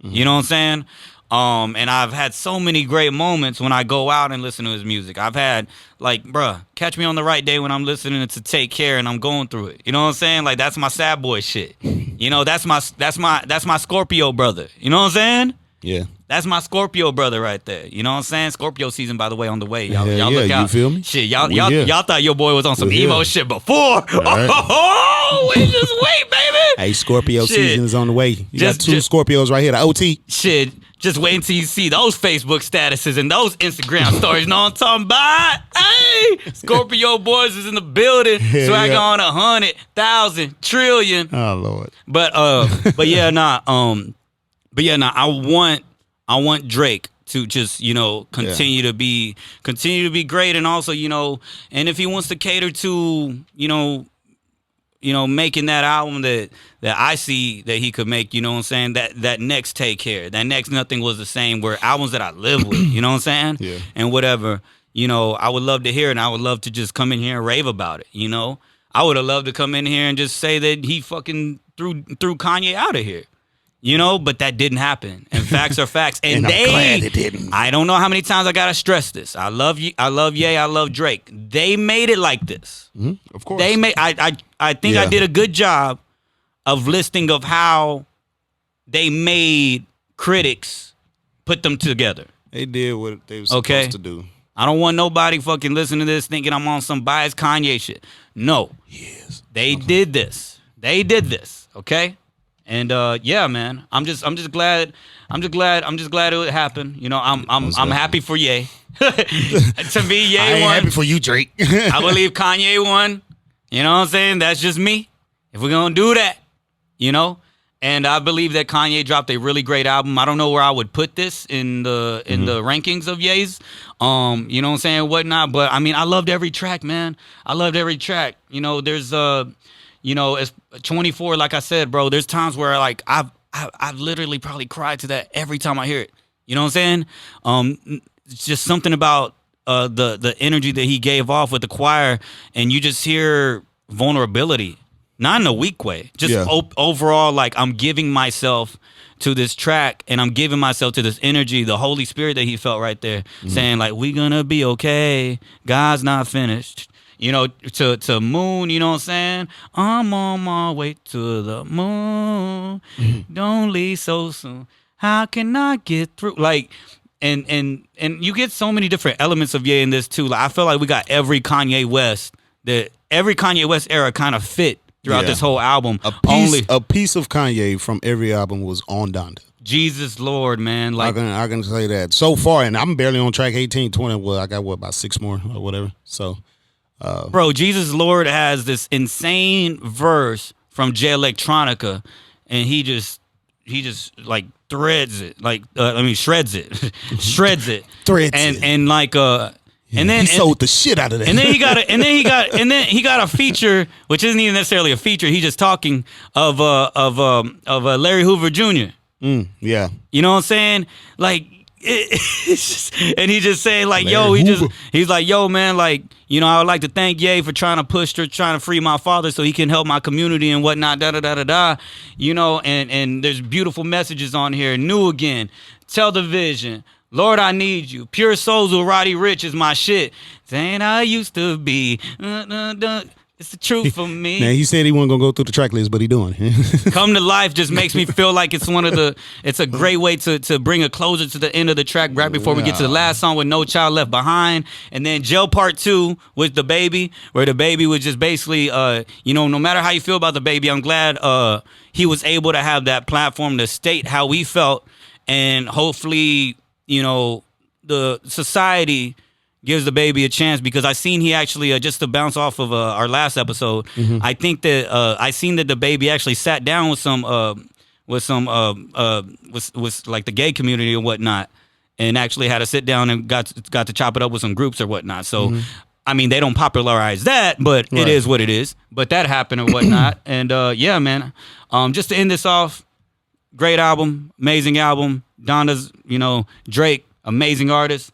You know what I'm saying? And I've had so many great moments when I go out and listen to his music. I've had like, bruh, catch me on the right day when I'm listening to Take Care and I'm going through it. You know what I'm saying? Like that's my sad boy shit. You know, that's my Scorpio brother. You know what I'm saying? Yeah. That's my Scorpio brother right there. You know what I'm saying? Scorpio season, by the way, on the way. Y'all Yeah, look out. you feel me? Shit, y'all thought your boy was on some We emo here. shit before. Right. Oh, we just wait, baby. Hey, Scorpio Shit. season is on the way. You Just- got two just- Scorpios right here. The OT. Shit, just wait until you see those Facebook statuses and those Instagram stories. Know what I'm talking about? Hey, Scorpio boys is in the building. Yeah, Swag yeah. on 100,000 trillion. Oh Lord. But yeah, I want Drake to just, you know, continue to be great, and also, you know, and if he wants to cater to, you know, making that album that I see that he could make, you know what I'm saying, that next Take Care, that next Nothing Was the Same, were albums that I live with, you know what I'm saying? Yeah. And whatever, you know, I would love to hear it, and I would love to just come in here and rave about it, you know? I would have loved to come in here and just say that he fucking threw Kanye out of here. You know, but that didn't happen. And facts are facts. And, And I'm glad it didn't. I don't know how many times I gotta stress this. I love you. I love Ye. I love Drake. They made it like this. Of course. They made. I think I Yeah. did a good job of listing of how they made critics put them together. They did what they were supposed Okay. to do. I don't want nobody fucking listening to this thinking I'm on some biased Kanye shit. No. Yes. They did this. They did this. Okay. And yeah, man, I'm just glad it happened. You know, I'm happy for Ye. To me, Ye I ain't won. happy for you, Drake. I believe Kanye won. You know what I'm saying? That's just me. If we're gonna do that, you know. And I believe that Kanye dropped a really great album. I don't know where I would put this in the rankings of Ye's. You know what I'm saying, whatnot. But I mean, I loved every track, man. I loved every track. You know, there's you know, it's 24. Like I said, bro, there's times where like I've literally probably cried to that every time I hear it. You know what I'm saying? It's just something about the energy that he gave off with the choir, and you just hear vulnerability, not in a weak way. Just Yeah. overall, like I'm giving myself to this track, and I'm giving myself to this energy, the Holy Spirit that he felt right there, saying like, "We gonna be okay. God's not finished." You know, to Moon, you know what I'm saying? I'm on my way to the moon. Don't leave so soon. How can I get through? Like, and you get so many different elements of Ye in this too. Like, I feel like we got every Kanye West era kind of fit throughout Yeah. this whole album. A piece of Kanye from every album was on Donda. Jesus Lord, man. Like, I can say that so far, and I'm barely on track 18, 20. Well, I got about 6 more or whatever. So. bro, Jesus Lord has this insane verse from J Electronica, and he just like shreds it, shreds it, Threads and it. and like and then he sold the shit out of that. and then he got a feature, which isn't even necessarily a feature. He just talking of Larry Hoover Jr. Yeah. You know what I'm saying? Like, it's just, and he just saying like, Larry he's like, yo, man, like, you know, I would like to thank Ye for trying to free my father so he can help my community and whatnot, you know, and there's beautiful messages on here. New Again, Tell the Vision, Lord, I Need You, Pure Souls with Roddy Ricch is my shit. Saying I used to be, it's the truth for me. Now he said he wasn't gonna go through the track list, but he doing. Come to Life just makes me feel like it's it's a great way to bring a closure to the end of the track right before we get to the last song with No Child Left Behind. And then Jail Part 2 with The Baby, where The Baby was just basically, you know, no matter how you feel about The Baby, I'm glad he was able to have that platform to state how we felt, and hopefully, you know, the society gives The Baby a chance, because I seen he actually just to bounce off of our last episode. I think that I seen that The Baby actually sat down with with like the gay community or whatnot, and actually had to sit down and got to chop it up with some groups or whatnot. So I mean, they don't popularize that, but it Right. is what it is. But that happened and whatnot. And yeah, man. Just to end this off, great album, amazing album. Donda's, you know, Drake, amazing artist.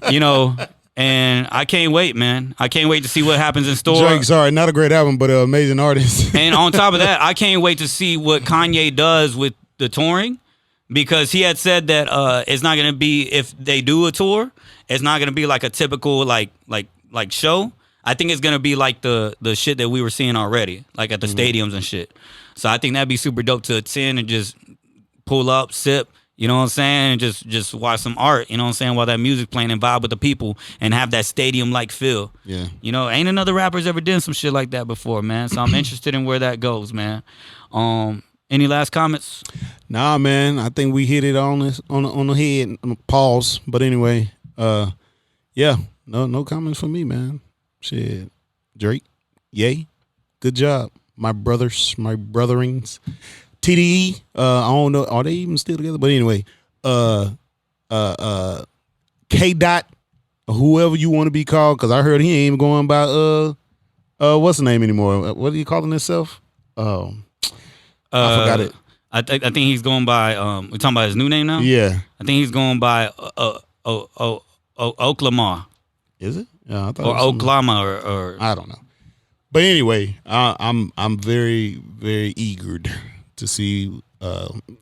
You know, And I can't wait, man. I can't wait to see what happens in store. Drake, sorry, not a great album, but an amazing artist. And on top of that, I can't wait to see what Kanye does with the touring, because he had said that it's not going to be, if they do a tour, it's not going to be like a typical like show. I think it's going to be like the shit that we were seeing already, like at the stadiums and shit. So I think that'd be super dope to attend and just pull up, sip, you know what I'm saying, and just watch some art, you know what I'm saying, while that music playing and vibe with the people and have that stadium-like feel. Yeah. You know, ain't another rapper's ever done some shit like that before, man. So I'm interested in where that goes, man. Any last comments? Nah, man. I think we hit it on the head. Pause. But anyway, yeah. No comments from me, man. Shit. Drake, yay. Good job. My brotherings. TDE, I don't know, are they even still together? But anyway, K Dot, whoever you want to be called, because I heard he ain't even going by what's the name anymore? What are you calling himself? I forgot it. I think he's going by we're talking about his new name now? Yeah. I think he's going by Oklahoma. Is it? Yeah, I thought or Oklahoma or I don't know. But anyway, I'm very, very eager to see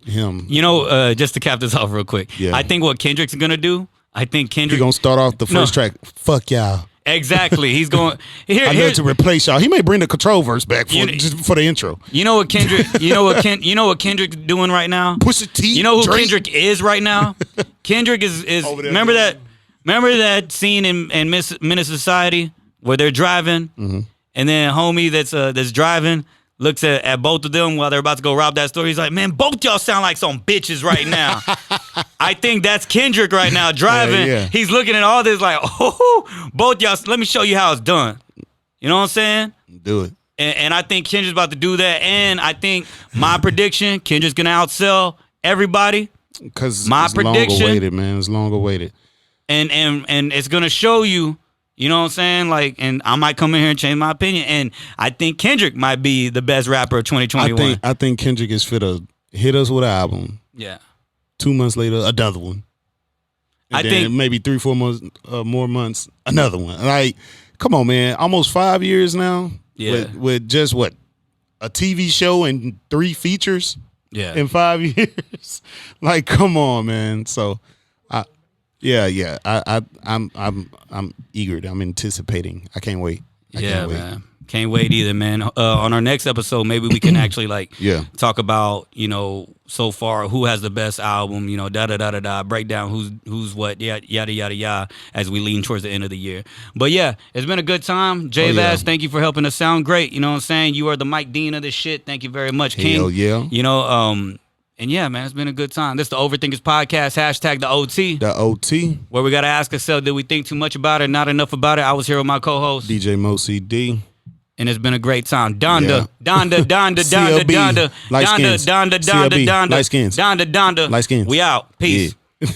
him. You know, just to cap this off real quick. Yeah. I think what Kendrick's gonna do, He's gonna start off the first track. Fuck y'all. Exactly. He's going I need to replace y'all. He may bring the control verse back just for the intro. You know what Kendrick Kendrick's doing right now? Pusha T. You know who Drake? Kendrick is right now? Kendrick is remember that scene in Menace Society where they're driving and then homie that's driving looks at both of them while they're about to go rob that store. He's like, man, both y'all sound like some bitches right now. I think that's Kendrick right now driving. Yeah. He's looking at all this like, oh, both y'all, let me show you how it's done. You know what I'm saying? Do it. And I think Kendrick's about to do that. And I think my prediction, Kendrick's going to outsell everybody. Because it's long awaited, man. It's long awaited. And it's going to show you, you know what I'm saying? Like, and I might come in here and change my opinion. And I think Kendrick might be the best rapper of 2021. I think Kendrick is fit to hit us with an album. Yeah. 2 months later, another one. And I then think maybe 3-4 months, more months, another one. Like, come on, man. Almost 5 years now. Yeah. With just what? A TV show and 3 features. Yeah. In 5 years. Like, come on, man. So, yeah. I'm eager. I'm anticipating. I can't wait. I can't wait. Man. Can't wait either, man. On our next episode, maybe we can actually talk about, you know, so far who has the best album, you know, break down who's what, yada, as we lean towards the end of the year. But yeah, it's been a good time. J Vaz, thank you for helping us sound great. You know what I'm saying? You are the Mike Dean of this shit. Thank you very much, King. Hell yeah. You know, and yeah, man, it's been a good time. This is the Overthinkers podcast, hashtag the OT. The OT. Where we got to ask ourselves, did we think too much about it, not enough about it? I was here with my co-host. DJ Mo CD. And it's been a great time. Donda. CLB. Light skins. Donda. Light skins. Donda. Light skins. We out. Peace. Yeah.